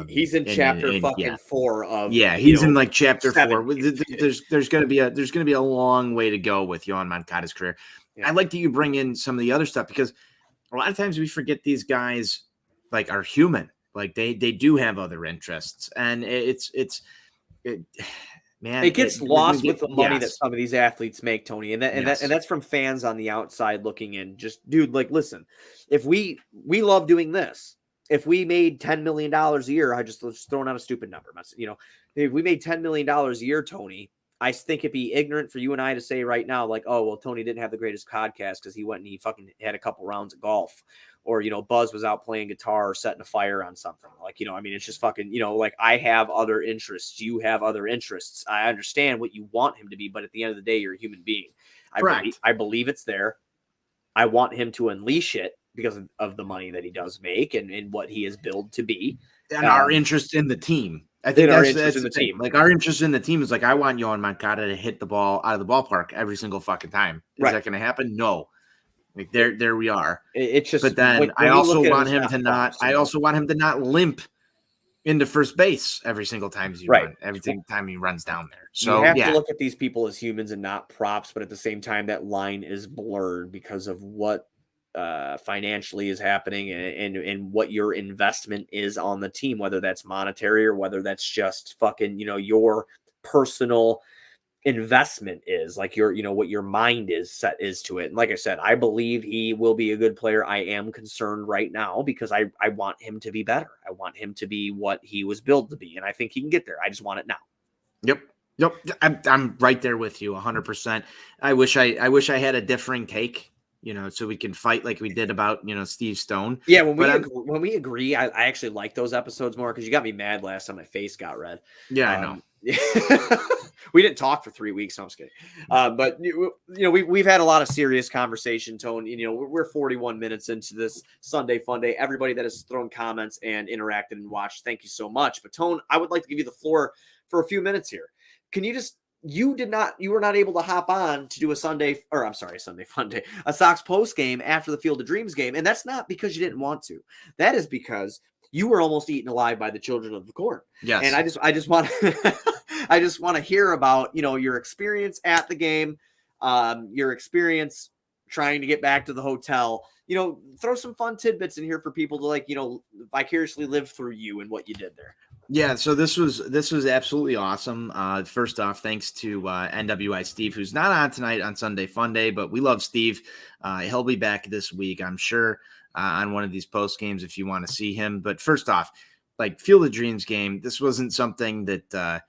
He's in chapter 4 of he's in like chapter 7. 4. There's going to be a long way to go with Yohan Moncada's career. Yeah. I like that you bring in some of the other stuff because a lot of times we forget these guys like are human. Like they do have other interests, and man, It gets lost with the money that yes. some of these athletes make, Tony, and that's from fans on the outside looking in. Just, dude, like, listen, if we love doing this. If we made $10 million a year, I just throwing out a stupid number, if we made $10 million a year, Tony, I think it'd be ignorant for you and I to say right now, like, oh, well, Tony didn't have the greatest podcast because he went and he fucking had a couple rounds of golf, or, Buzz was out playing guitar or setting a fire on something. Like, it's just fucking, like, I have other interests. You have other interests. I understand what you want him to be, but at the end of the day, you're a human being. I believe it's there. I want him to unleash it because of the money that he does make and what he is billed to be. And our interest in the team. I think our that's interest in the thing. team. Like, our interest in the team is like, I want Yohan Moncada to hit the ball out of the ballpark every single fucking time. Is that going to happen? No. Like, there we are. It's just, but then when I also want him him to not. I also want him to not limp into first base every single time he runs down there. So you have to look at these people as humans and not props, but at the same time, that line is blurred because of what financially is happening and what your investment is on the team, whether that's monetary or whether that's just fucking, your personal investment is, like, your, what your mind is set is to it. And like I said, I believe he will be a good player. I am concerned right now because I want him to be better. I want him to be what he was built to be, and I think he can get there. I just want it now. Yep. I'm right there with you 100%. I wish I had a differing take, so we can fight like we did about, Steve Stone. Yeah, when we agree, I actually like those episodes more because you got me mad last time my face got red. Yeah, I know. We didn't talk for 3 weeks. So I'm just kidding. But we've had a lot of serious conversation, Tone. We're 41 minutes into this Sunday Funday. Everybody that has thrown comments and interacted and watched, thank you so much. But Tone, I would like to give you the floor for a few minutes here. Can you just? You were not able to hop on to do a Sunday Funday, a Sox post game after the Field of Dreams game. And that's not because you didn't want to. That is because you were almost eaten alive by the children of the corn. Yes. And I just want I just want to hear about, your experience at the game, your experience trying to get back to the hotel. Throw some fun tidbits in here for people to vicariously live through you and what you did there. Yeah, so this was absolutely awesome. First off, thanks to NWI Steve, who's not on tonight on Sunday Funday, but we love Steve. He'll be back this week, I'm sure, on one of these post games if you want to see him. But first off, like, Field of Dreams game, this wasn't something that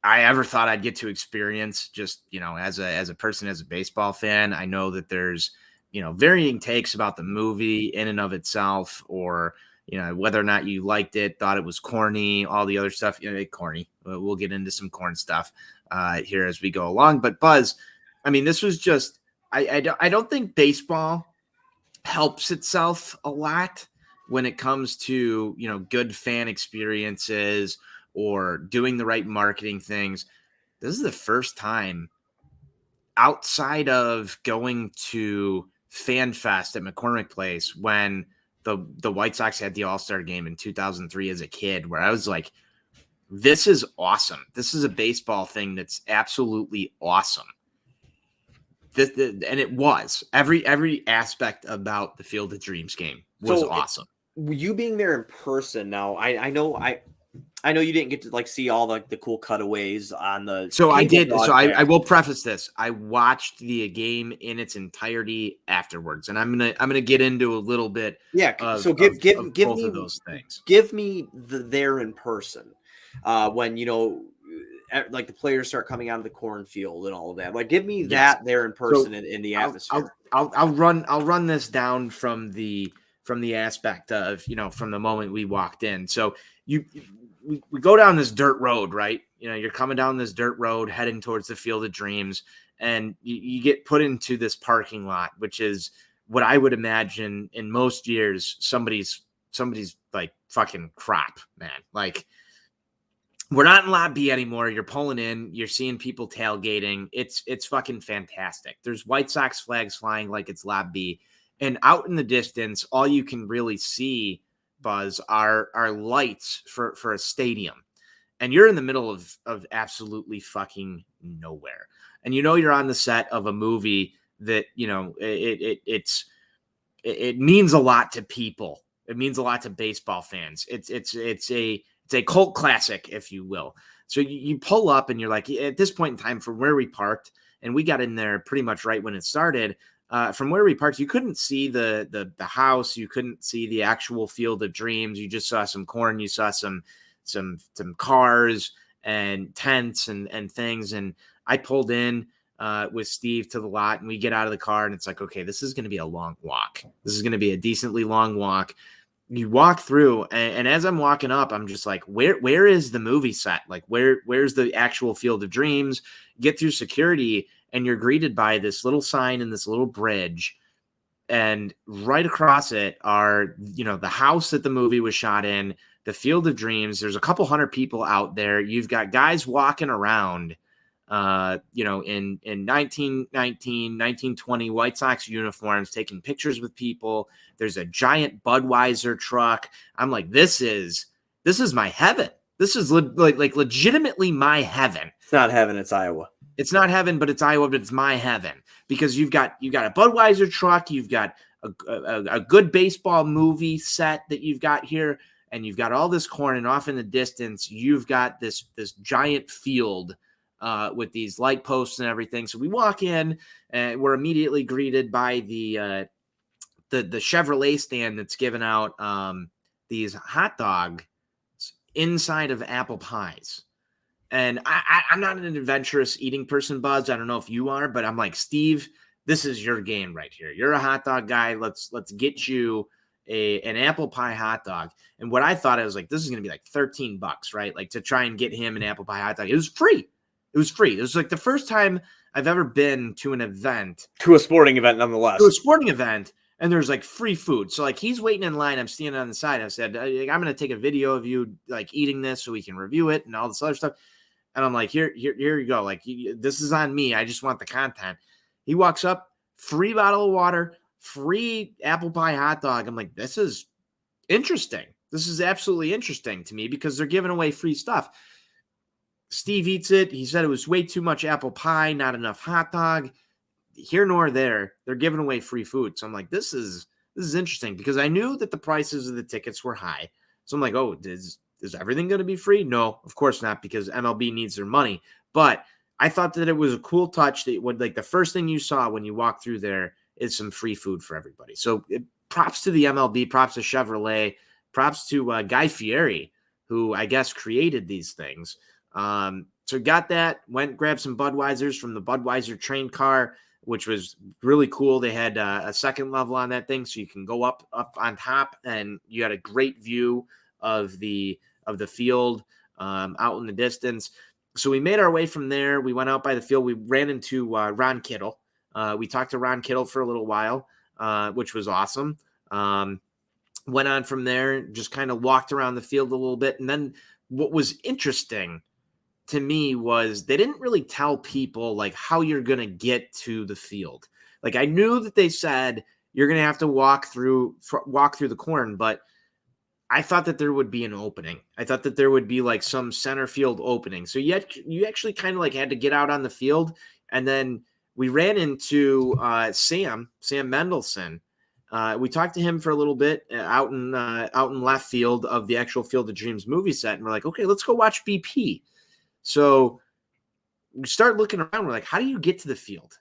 I ever thought I'd get to experience. Just, as a person, as a baseball fan, I know that there's varying takes about the movie in and of itself, or whether or not you liked it, thought it was corny, all the other stuff. Corny. We'll get into some corn stuff here as we go along. But Buzz, I mean, this was just, I don't think baseball helps itself a lot when it comes to, good fan experiences or doing the right marketing things. This is the first time outside of going to Fan Fest at McCormick Place when the White Sox had the All-Star game in 2003 as a kid, where I was like, this is awesome. This is a baseball thing that's absolutely awesome. And it was. Every aspect about the Field of Dreams game was awesome. You being there in person now, I know you didn't get to see all the cool cutaways on the. So I did. So I will preface this. I watched the game in its entirety afterwards, and I'm gonna get into a little bit. Yeah. So give both me of those things. Give me the there in person, when the players start coming out of the cornfield and all of that. Like, give me that there in person in the atmosphere. I'll run this down from the aspect of from the moment we walked in. So we go down this dirt road, right? You're coming down this dirt road heading towards the Field of Dreams, and you get put into this parking lot, which is what I would imagine in most years somebody's like fucking crap, man. Like, we're not in Lot B anymore. You're pulling in, you're seeing people tailgating. It's fucking fantastic. There's White Sox flags flying like it's Lot B. And out in the distance, all you can really see, Buzz, are lights for a stadium. And you're in the middle of absolutely fucking nowhere. And you're on the set of a movie that, it means a lot to people. It means a lot to baseball fans. It's a cult classic, if you will. So you pull up and you're like, at this point in time, from where we parked, and we got in there pretty much right when it started. From where we parked, you couldn't see the house, you couldn't see the actual Field of Dreams. You just saw some corn, you saw some cars and tents and things. And I pulled in with Steve to the lot, and we get out of the car, and it's like, okay, this is going to be a long walk. This is going to be a decently long walk. You walk through, and as I'm walking up, I'm just like, where is the movie set? Like, where's the actual Field of Dreams? Get through security, and you're greeted by this little sign and this little bridge. And right across it are, the house that the movie was shot in, the Field of Dreams. There's a couple hundred people out there. You've got guys walking around, in 1919, 1920 White Sox uniforms, taking pictures with people. There's a giant Budweiser truck. I'm like, this is my heaven. This is like legitimately my heaven. It's not heaven, it's Iowa. It's not heaven, but it's Iowa, but it's my heaven, because you've got a Budweiser truck. You've got a good baseball movie set that you've got here, and you've got all this corn, and off in the distance, you've got this giant field with these light posts and everything. So we walk in, and we're immediately greeted by the Chevrolet stand that's giving out these hot dogs inside of apple pies. And I'm not an adventurous eating person, Buzz. I don't know if you are, but I'm like, Steve, this is your game right here. You're a hot dog guy. Let's get you an apple pie hot dog. And what I thought, I was like, this is going to be like $13, right? Like, to try and get him an apple pie hot dog. It was free. It was free. It was like the first time I've ever been to an event. To a sporting event, nonetheless. To a sporting event, and there's like free food. So like, he's waiting in line. I'm standing on the side. I said, I'm going to take a video of you like eating this so we can review it and all this other stuff. And I'm like, here you go. Like, this is on me. I just want the content. He walks up, free bottle of water, free apple pie hot dog. I'm like, this is interesting. This is absolutely interesting to me, because they're giving away free stuff. Steve eats it. He said it was way too much apple pie, not enough hot dog. Here nor there, they're giving away free food. So I'm like, this is interesting, because I knew that the prices of the tickets were high. So I'm like, oh, is everything going to be free? No, of course not, because MLB needs their money. But I thought that it was a cool touch that would, like, the first thing you saw when you walk through there is some free food for everybody. So props to the MLB, props to Chevrolet, props to Guy Fieri, who I guess created these things. So got that, went grabbed some Budweisers from the Budweiser train car, which was really cool. They had a second level on that thing, so you can go up on top, and you had a great view of the field out in the distance. So we made our way from there. We went out by the field. We ran into Ron Kittle. We talked to Ron Kittle for a little while, which was awesome. Went on from there, just kind of walked around the field a little bit. And then what was interesting to me was they didn't really tell people like how you're going to get to the field. Like, I knew that they said you're going to have to walk through the corn, but I thought that there would be an opening. I thought that there would be like some center field opening. So you actually kind of like had to get out on the field. And then we ran into Sam Mendelson. We talked to him for a little bit out in left field of the actual Field of Dreams movie set. And we're like, okay, let's go watch BP. So we start looking around. We're like, how do you get to the field?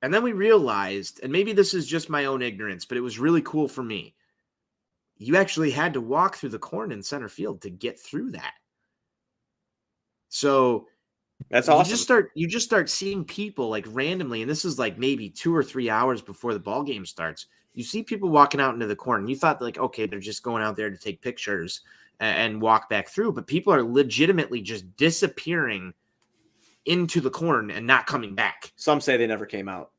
And then we realized, and maybe this is just my own ignorance, but it was really cool for me. You actually had to walk through the corn in center field to get through that. So that's awesome. You just start seeing people like randomly, and this is like maybe 2 or 3 hours before the ball game starts. You see people walking out into the corn, and you thought like, okay, they're just going out there to take pictures and walk back through, but people are legitimately just disappearing into the corn and not coming back. Some say they never came out.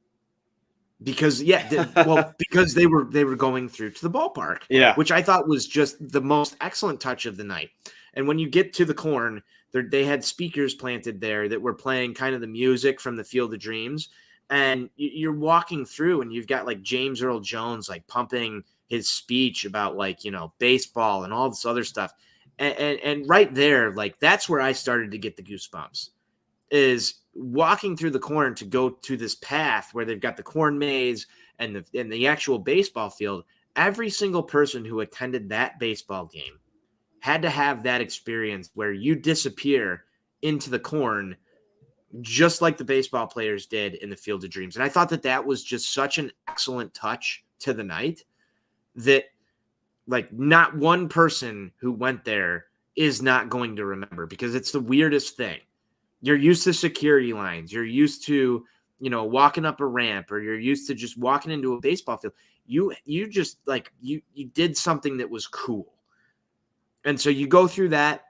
Because because they were going through to the ballpark, which I thought was just the most excellent touch of the night. And when you get to the corn, they had speakers planted there that were playing kind of the music from the Field of Dreams, and you're walking through, and you've got like James Earl Jones like pumping his speech about like baseball and all this other stuff, and right there, like that's where I started to get the goosebumps. Is walking through the corn to go to this path where they've got the corn maze and the actual baseball field. Every single person who attended that baseball game had to have that experience where you disappear into the corn just like the baseball players did in the Field of Dreams. And I thought that that was just such an excellent touch to the night that like not one person who went there is not going to remember, because it's the weirdest thing. You're used to security lines. You're used to, walking up a ramp, or you're used to just walking into a baseball field. You just like, you did something that was cool. And so you go through that.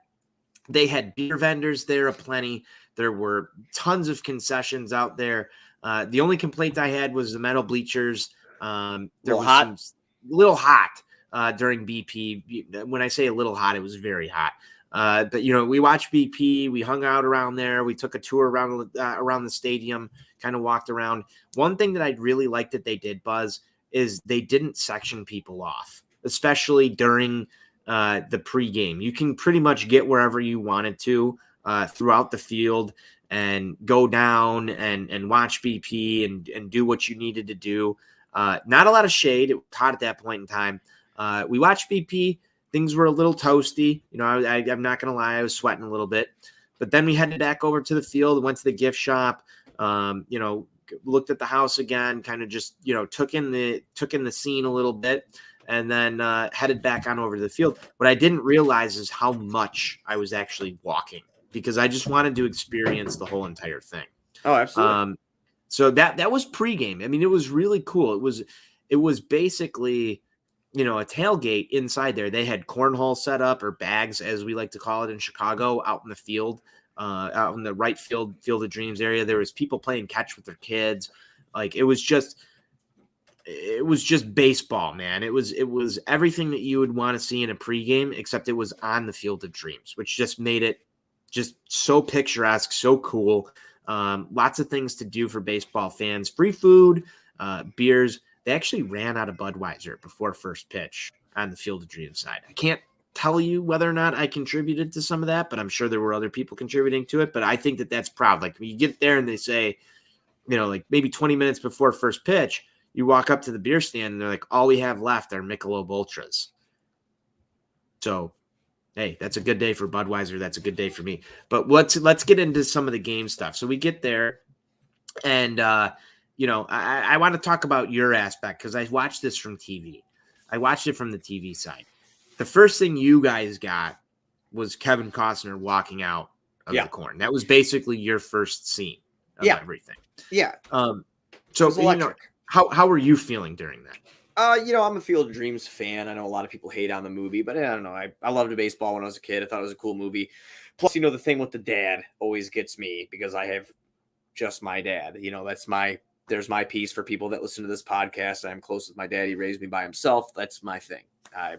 They had beer vendors there aplenty. There were tons of concessions out there. The only complaint I had was the metal bleachers. There was a little hot during BP. When I say a little hot, it was very hot. But we watched BP. We hung out around there. We took a tour around the stadium, kind of walked around. One thing that I really liked that they did, Buzz, is they didn't section people off, especially during the pregame. You can pretty much get wherever you wanted to throughout the field and go down and watch BP and do what you needed to do. Not a lot of shade. It was hot at that point in time. We watched BP. Things were a little toasty. I'm not going to lie. I was sweating a little bit. But then we headed back over to the field, went to the gift shop, looked at the house again, kind of just, took in the scene a little bit, and then headed back on over to the field. What I didn't realize is how much I was actually walking, because I just wanted to experience the whole entire thing. Oh, absolutely. So that was pregame. I mean, it was really cool. It was basically, a tailgate inside there. They had cornhole set up, or bags, as we like to call it in Chicago, out in the field, out in the right field of dreams area. There was people playing catch with their kids. Like, it was just baseball, man. It was everything that you would want to see in a pregame, except it was on the Field of Dreams, which just made it just so picturesque, so cool. Lots of things to do for baseball fans. Free food, beers. They actually ran out of Budweiser before first pitch on the Field of Dreams side. I can't tell you whether or not I contributed to some of that, but I'm sure there were other people contributing to it. But I think that that's proud. Like, when you get there and they say, like maybe 20 minutes before first pitch, you walk up to the beer stand and they're like, all we have left are Michelob Ultras. So, hey, that's a good day for Budweiser. That's a good day for me. But let's get into some of the game stuff. So we get there, and I want to talk about your aspect, because I watched this from TV. I watched it from the TV side. The first thing you guys got was Kevin Costner walking out of the corn. That was basically your first scene of everything. Yeah. So how were you feeling during that? I'm a Field of Dreams fan. I know a lot of people hate on the movie, but I don't know. I loved baseball when I was a kid. I thought it was a cool movie. Plus, the thing with the dad always gets me, because I have just my dad. There's my piece for people that listen to this podcast. I'm close with my dad. He raised me by himself. That's my thing. I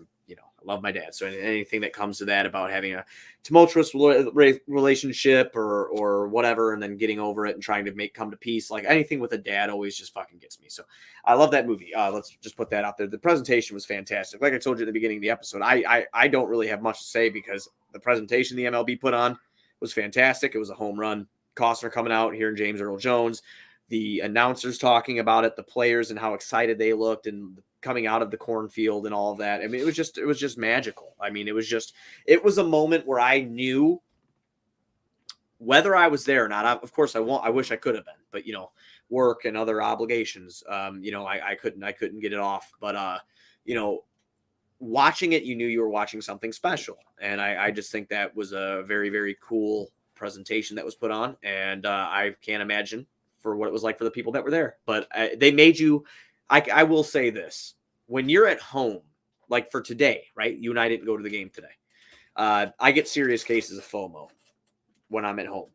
love my dad. So anything that comes to that about having a tumultuous relationship or whatever, and then getting over it and trying to come to peace, like anything with a dad always just fucking gets me. So I love that movie. Let's just put that out there. The presentation was fantastic. Like I told you at the beginning of the episode, I don't really have much to say, because the presentation the MLB put on was fantastic. It was a home run. Costner coming out, hearing James Earl Jones, the announcers talking about it, the players and how excited they looked, and coming out of the cornfield and all of that. I mean, it was just magical. I mean, it was a moment where I knew, whether I was there or not. Of course, I wish I could have been, but work and other obligations. I couldn't get it off. But watching it, you knew you were watching something special, and I just think that was a very, very cool presentation that was put on, and I can't imagine for what it was like for the people that were there. But they made you. I will say this: when you're at home, like for today, right? You and I didn't go to the game today. I get serious cases of FOMO when I'm at home.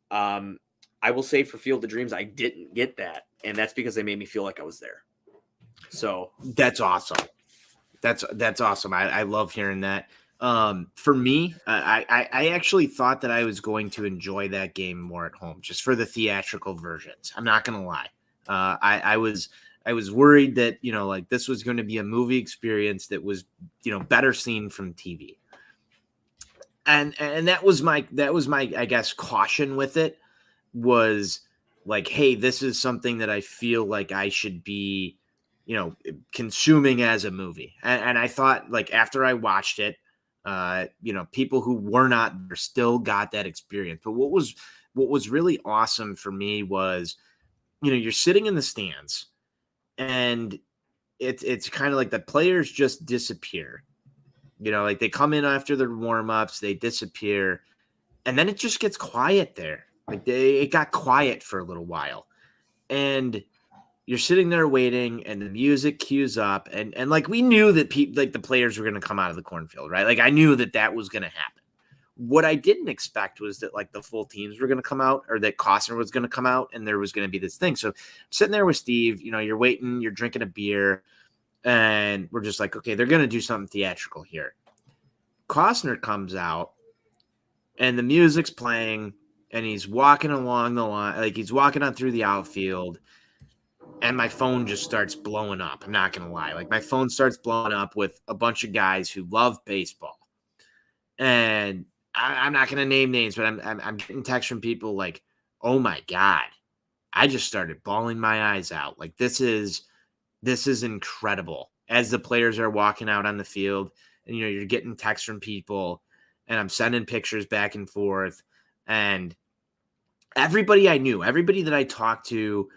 I will say for Field of Dreams, I didn't get that, and that's because they made me feel like I was there. So that's awesome. That's awesome. I love hearing that. For me, I actually thought that I was going to enjoy that game more at home, just for the theatrical versions. I'm not going to lie. I was worried that, like this was going to be a movie experience that was, better seen from TV. And that was my, I guess, caution with it, was like, hey, this is something that I feel like I should be, consuming as a movie. And I thought, like, after I watched it, People who were not there still got that experience. But what was really awesome for me was, you're sitting in the stands and it's kind of like the players just disappear. Like they come in after their warm-ups, they disappear, and then it just gets quiet there. Like it got quiet for a little while. And you're sitting there waiting, and the music cues up, and like we knew that the players were going to come out of the cornfield, right? Like I knew that was going to happen. What I didn't expect was that like the full teams were going to come out, or that Costner was going to come out, and there was going to be this thing. So I'm sitting there with Steve, you're waiting, you're drinking a beer, and we're just like, okay, they're going to do something theatrical here. Costner comes out, and the music's playing, and he's walking along the line, like he's walking on through the outfield. And my phone just starts blowing up. I'm not going to lie. Like my phone starts blowing up with a bunch of guys who love baseball. And I'm not going to name names, but I'm getting texts from people like, oh my God, I just started bawling my eyes out. Like this is incredible. As the players are walking out on the field, and you're getting texts from people, and I'm sending pictures back and forth. And everybody I knew, everybody that I talked to,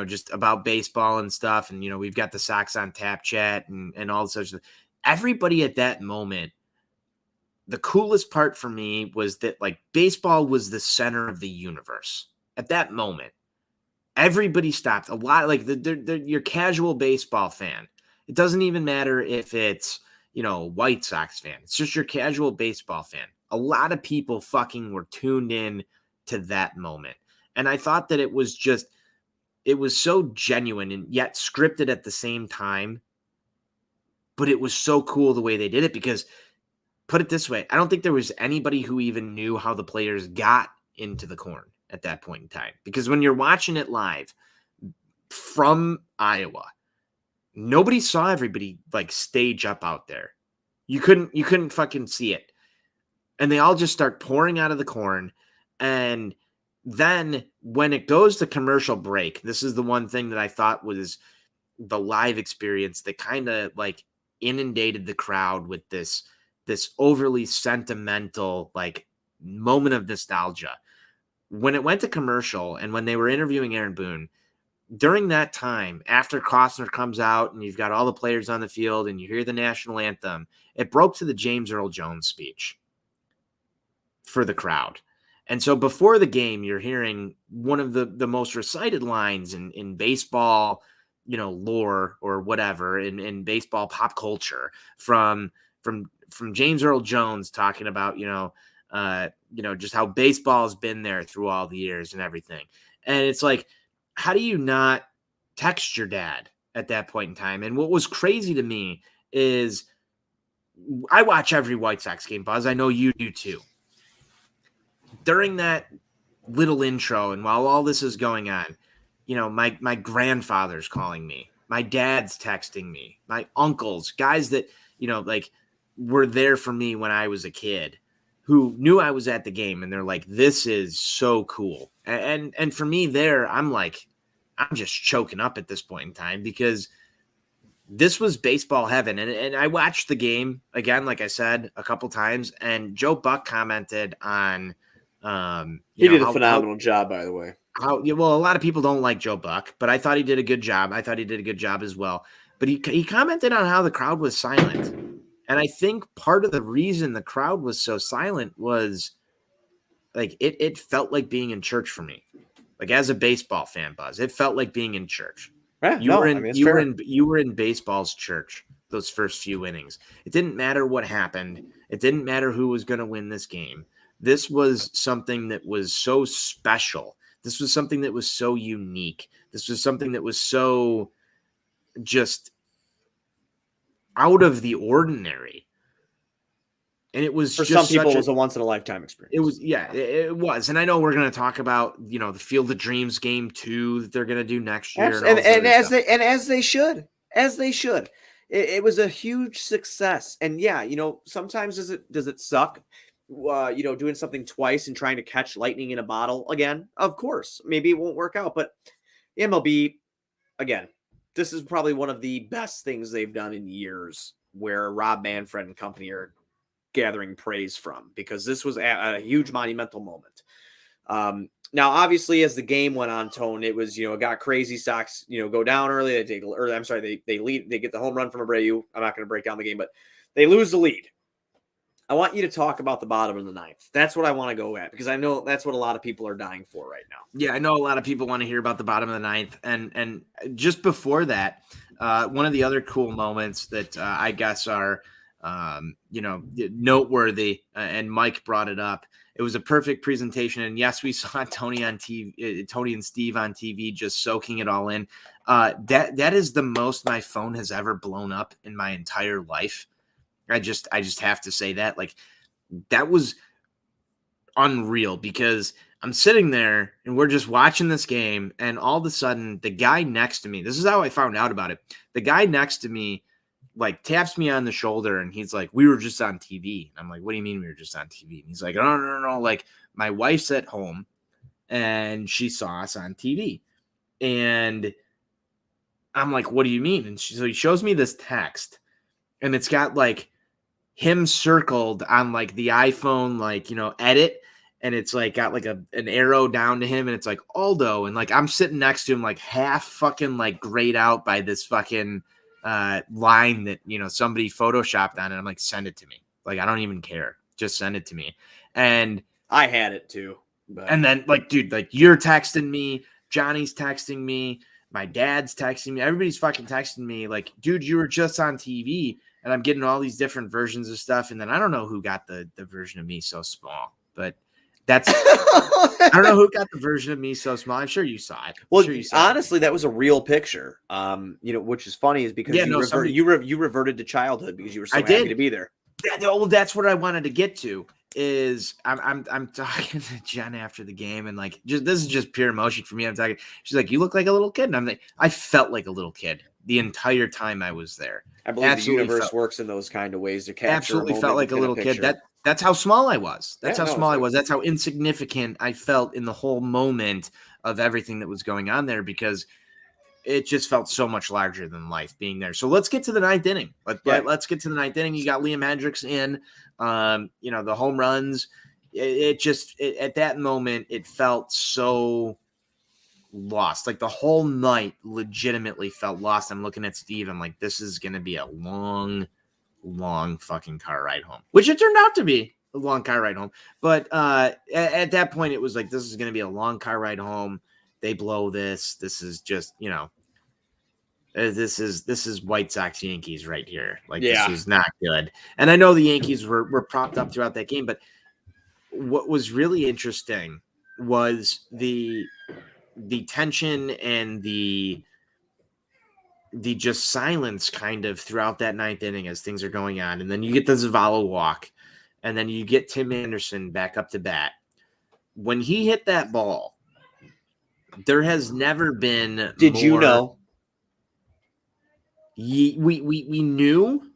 just about baseball and stuff. And, we've got the Sox on Tap chat and all such. Everybody at that moment, the coolest part for me was that like baseball was the center of the universe at that moment. Everybody stopped. A lot, like your casual baseball fan. It doesn't even matter if it's, White Sox fan. It's just your casual baseball fan. A lot of people fucking were tuned in to that moment. And I thought that it was so genuine and yet scripted at the same time. But it was so cool the way they did it, because put it this way, I don't think there was anybody who even knew how the players got into the corn at that point in time. Because when you're watching it live from Iowa, nobody saw everybody like stage up out there. You couldn't fucking see it. And they all just start pouring out of the corn. And then when it goes to commercial break, this is the one thing that I thought was the live experience that kind of like inundated the crowd with this overly sentimental like moment of nostalgia. When it went to commercial and when they were interviewing Aaron Boone, during that time, after Costner comes out and you've got all the players on the field and you hear the national anthem, it broke to the James Earl Jones speech for the crowd. And so before the game, you're hearing one of the most recited lines in baseball, lore or whatever, in baseball pop culture from James Earl Jones talking about, just how baseball has been there through all the years and everything. And it's like, how do you not text your dad at that point in time? And what was crazy to me is I watch every White Sox game, Buzz. I know you do too. During that little intro, and while all this is going on, my grandfather's calling me, my dad's texting me, my uncles, guys that, were there for me when I was a kid, who knew I was at the game, and they're like, this is so cool. And for me there, I'm just choking up at this point in time, because this was baseball heaven. And I watched the game again, like I said, a couple times, and Joe Buck commented on, he did a phenomenal job, by the way. Well, a lot of people don't like Joe Buck, but I thought he did a good job. I thought he did a good job as well. But he commented on how the crowd was silent. And I think part of the reason the crowd was so silent was like it felt like being in church for me. Like as a baseball fan, Buzz, it felt like being in church. Yeah, you were in baseball's church those first few innings. It didn't matter what happened. It didn't matter who was going to win this game. This was something that was so special. This was something that was so unique. This was something that was so just out of the ordinary. And it was for just some people, it was a once in a lifetime experience. It was, yeah, it was. And I know we're going to talk about, the Field of Dreams game 2 that they're going to do next year. And as they should. It was a huge success. And yeah, sometimes does it suck? Doing something twice and trying to catch lightning in a bottle again. Of course, maybe it won't work out, but MLB, again, this is probably one of the best things they've done in years, where Rob Manfred and company are gathering praise from, because this was a huge monumental moment. Now, obviously, as the game went on, Tone, it was, it got crazy. Sox, go down early. They lead. They get the home run from Abreu. I'm not going to break down the game, but they lose the lead. I want you to talk about the bottom of the ninth. That's what I want to go at, because I know that's what a lot of people are dying for right now. Yeah, I know a lot of people want to hear about the bottom of the ninth. And just before that, one of the other cool moments that I guess are, noteworthy, and Mike brought it up. It was a perfect presentation. And yes, we saw Tony on TV, Tony and Steve on TV, just soaking it all in. That is the most my phone has ever blown up in my entire life. I just have to say that, like, that was unreal, because I'm sitting there and we're just watching this game, and all of a sudden the guy next to me, this is how I found out about it. The guy next to me like taps me on the shoulder and he's like, "We were just on TV." And I'm like, "What do you mean we were just on TV?" And he's like, No. Like, my wife's at home and she saw us on TV. And I'm like, "What do you mean?" And so he shows me this text, and it's got like him circled on like the iPhone, like, edit. And it's like got like an arrow down to him, and it's like Aldo. And like, I'm sitting next to him, like half fucking like grayed out by this fucking line that, somebody photoshopped on it. I'm like, "Send it to me. Like, I don't even care. Just send it to me." And I had it too. But... And then, like, dude, like, you're texting me, Johnny's texting me, my dad's texting me, everybody's fucking texting me, like, "Dude, you were just on TV." And I'm getting all these different versions of stuff. And then I don't know who got the version of me so small, but that's I don't know who got the version of me so small. I'm sure you saw it. Well, sure you saw honestly, that was a real picture. Which is funny, is because you reverted to childhood because you were so happy to be there. Well, that's what I wanted to get to. Is I'm talking to Jen after the game, and like, this is just pure emotion for me. I'm talking. She's like, "You look like a little kid," and I'm like, I felt like a little kid the entire time I was there. I believe the universe works in those kind of ways to capture. Absolutely felt like a little kid. That's how small I was. That's how small I was. That's how insignificant I felt in the whole moment of everything that was going on there, because it just felt so much larger than life being there. So let's get to the ninth inning. Let's get to the ninth inning. You got Liam Hendricks in, the home runs. At that moment, it felt so lost. Like, the whole night legitimately felt lost. I'm looking at Steve. I'm like, this is going to be a long fucking car ride home, which it turned out to be a long car ride home. But at that point, it was like, this is going to be a long car ride home. They blow this. This is just, this is White Sox Yankees right here. Like, This is not good. And I know the Yankees were propped up throughout that game, but what was really interesting was the tension and the just silence kind of throughout that ninth inning as things are going on. And then you get the Zavala walk, and then you get Tim Anderson back up to bat. When he hit that ball, there has never been. Did you know? We knew,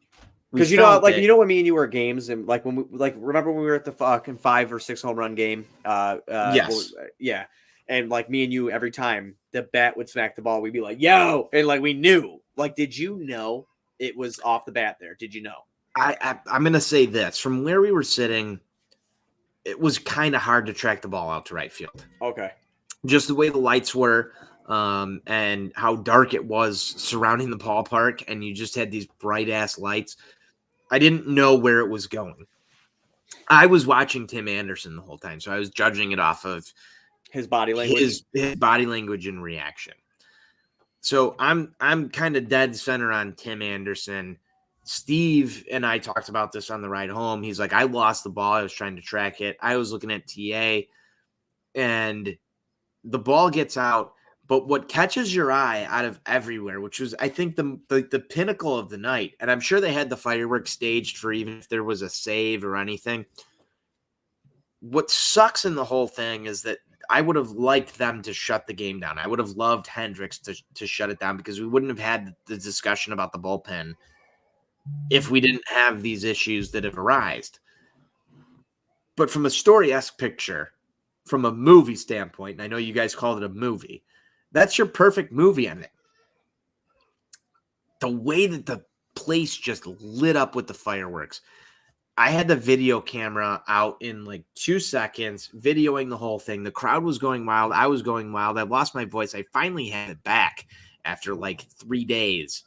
because when me and you were at games, and like when we remember when we were at the fucking 5 or 6 home run game. Yes. Yeah. And like me and you, every time the bat would smack the ball, we'd be like, "Yo!" And like, we knew. Like, did you know it was off the bat there? Did you know? I'm gonna say this, from where we were sitting, it was kind of hard to track the ball out to right field. Okay. Just the way the lights were, and how dark it was surrounding the ballpark, and you just had these bright ass lights. I didn't know where it was going. I was watching Tim Anderson the whole time, so I was judging it off of his body language, his body language and reaction. So I'm kind of dead center on Tim Anderson. Steve and I talked about this on the ride home. He's like, "I lost the ball. I was trying to track it. I was looking at TA, and the ball gets out." But what catches your eye out of everywhere, which was, I think, the pinnacle of the night, and I'm sure they had the fireworks staged for even if there was a save or anything. What sucks in the whole thing is that I would have liked them to shut the game down. I would have loved Hendricks to shut it down, because we wouldn't have had the discussion about the bullpen if we didn't have these issues that have arisen. But from a story-esque picture, from a movie standpoint, and I know you guys called it a movie, that's your perfect movie ending. The way that the place just lit up with the fireworks. I had the video camera out in like 2 seconds, videoing the whole thing. The crowd was going wild. I was going wild. I lost my voice. I finally had it back after like 3 days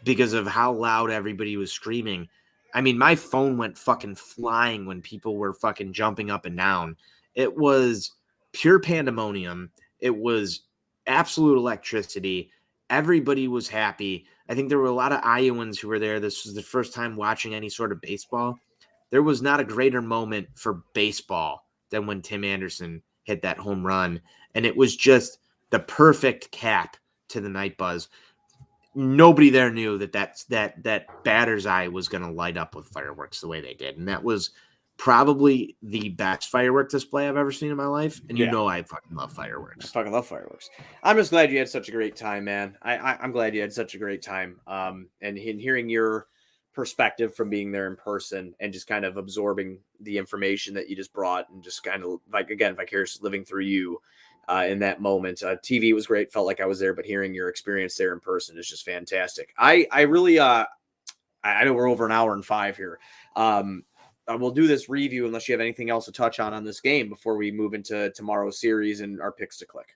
because of how loud everybody was screaming. I mean, my phone went fucking flying when people were fucking jumping up and down. It was pure pandemonium. It was absolute electricity. Everybody was happy. I think there were a lot of Iowans who were there. This was the first time watching any sort of baseball. There was not a greater moment for baseball than when Tim Anderson hit that home run. And it was just the perfect cap to the night buzz. Nobody there knew that batter's eye was going to light up with fireworks the way they did. And that was probably the best firework display I've ever seen in my life. And you know I fucking love fireworks. I fucking love fireworks. I'm just glad you had such a great time, man. I'm glad you had such a great time. And in hearing your perspective from being there in person and just kind of absorbing the information that you just brought and just kind of like, again, vicarious living through you in that moment. TV was great. Felt like I was there, but hearing your experience there in person is just fantastic. I really, I know we're over an hour and 5 here. We'll do this review unless you have anything else to touch on this game before we move into tomorrow's series and our picks to click.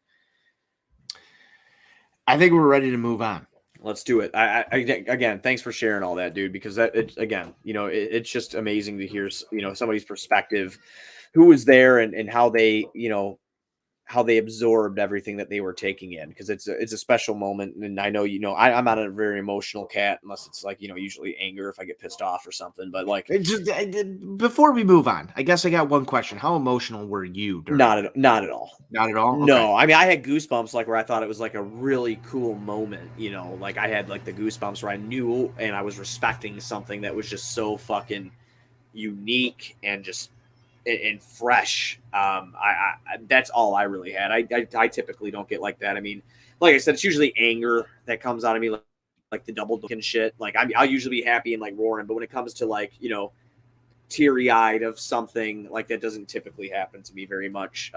I think we're ready to move on. Let's do it. Again, thanks for sharing all that, dude, because it's just amazing to hear, somebody's perspective, who was there and how they, how they absorbed everything that they were taking in, because it's a special moment. And I know, I'm not a very emotional cat unless it's like, usually anger if I get pissed off or something. But like, before we move on, I guess I got one question. How emotional were you? Not at all. Not at all. Okay. No, I mean, I had goosebumps, like where I thought it was like a really cool moment, like I had like the goosebumps where I knew and I was respecting something that was just so fucking unique and just and fresh. That's all I really had. I typically don't get like that. I mean, like I said, it's usually anger that comes out of me, like the double looking shit. Like I'll usually be happy and like roaring, but when it comes to like, teary eyed of something, like that doesn't typically happen to me very much.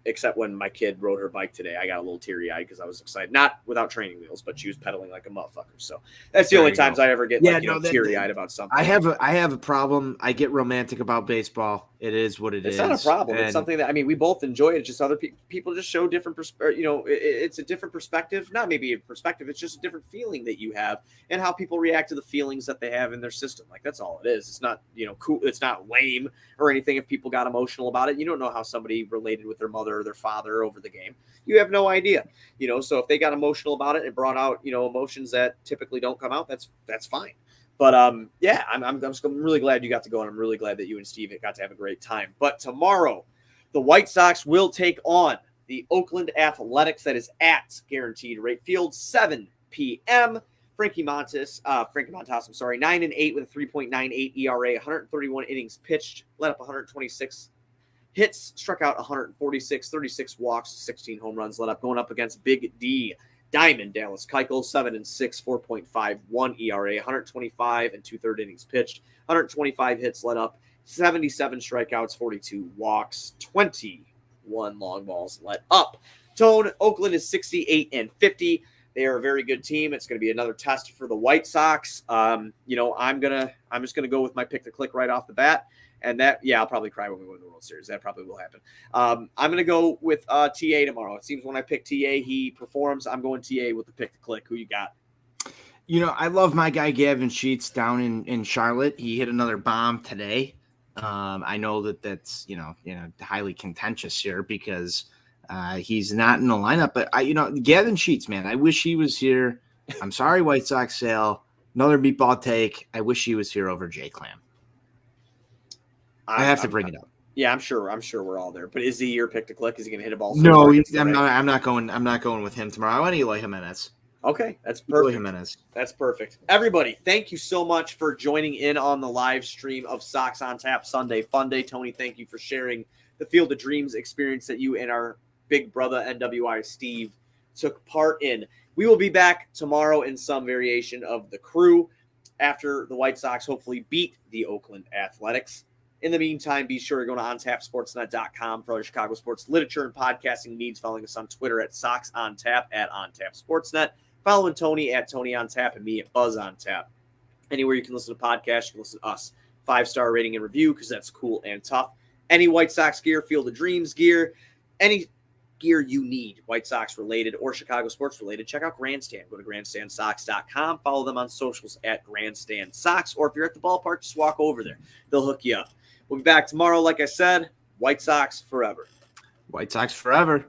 Except when my kid rode her bike today, I got a little teary eyed because I was excited. Not without training wheels, but she was pedaling like a motherfucker. So that's the only times I ever get teary eyed about something. I have a problem. I get romantic about baseball. It is what it is. It's not a problem. It's something that, I mean, we both enjoy it. It's just other people just show different it's a different perspective. Not maybe a perspective. It's just a different feeling that you have and how people react to the feelings that they have in their system. Like that's all it is. It's not, cool. It's not lame or anything. If people got emotional about it, you don't know how somebody related with their mother or their father over the game. You have no idea, so if they got emotional about it and brought out, emotions that typically don't come out, that's fine. But I'm really glad you got to go, and I'm really glad that you and Steve got to have a great time. But tomorrow, the White Sox will take on the Oakland Athletics. That is at Guaranteed Rate Field, 7 p.m. Frankie Montas, 9-8 with a 3.98 ERA, 131 innings pitched, let up 126 hits, struck out 146, 36 walks, 16 home runs let up, going up against Big D Diamond Dallas Keuchel, 7-6, 4.51 ERA, 125 and 2/3 innings pitched, 125 hits let up, 77 strikeouts, 42 walks, 21 long balls let up. Tone, Oakland is 68-50. They are a very good team. It's going to be another test for the White Sox. I'm just gonna go with my pick to click right off the bat. And I'll probably cry when we win the World Series. That probably will happen. I'm going to go with TA tomorrow. It seems when I pick TA, he performs. I'm going TA with the pick to click. Who you got? I love my guy Gavin Sheets down in Charlotte. He hit another bomb today. I know that's highly contentious here because he's not in the lineup. But Gavin Sheets, man, I wish he was here. I'm sorry, White Sox sale. Another meatball take. I wish he was here over Jay Clam. I have to bring it up. Yeah, I'm sure we're all there. But is he your pick to click? Is he going to hit a ball? No, I'm not going with him tomorrow. I want Eloy Jimenez. Okay, that's perfect. That's perfect. Everybody, thank you so much for joining in on the live stream of Sox on Tap Sunday Funday. Tony, thank you for sharing the Field of Dreams experience that you and our big brother NWI Steve took part in. We will be back tomorrow in some variation of the crew after the White Sox hopefully beat the Oakland Athletics. In the meantime, be sure to go to ontapsportsnet.com for other Chicago sports literature and podcasting needs. Following us on Twitter at Sox On Tap, at OnTapSportsNet. Following Tony at Tony On Tap and me at Buzz On Tap. Anywhere you can listen to podcasts, you can listen to us 5-star rating and review because that's cool and tough. Any White Sox gear, Field of Dreams gear, any gear you need, White Sox related or Chicago sports related, check out Grandstand. Go to grandstandsox.com. Follow them on socials at Grandstand Sox, or if you're at the ballpark, just walk over there. They'll hook you up. We'll be back tomorrow. Like I said, White Sox forever. White Sox forever.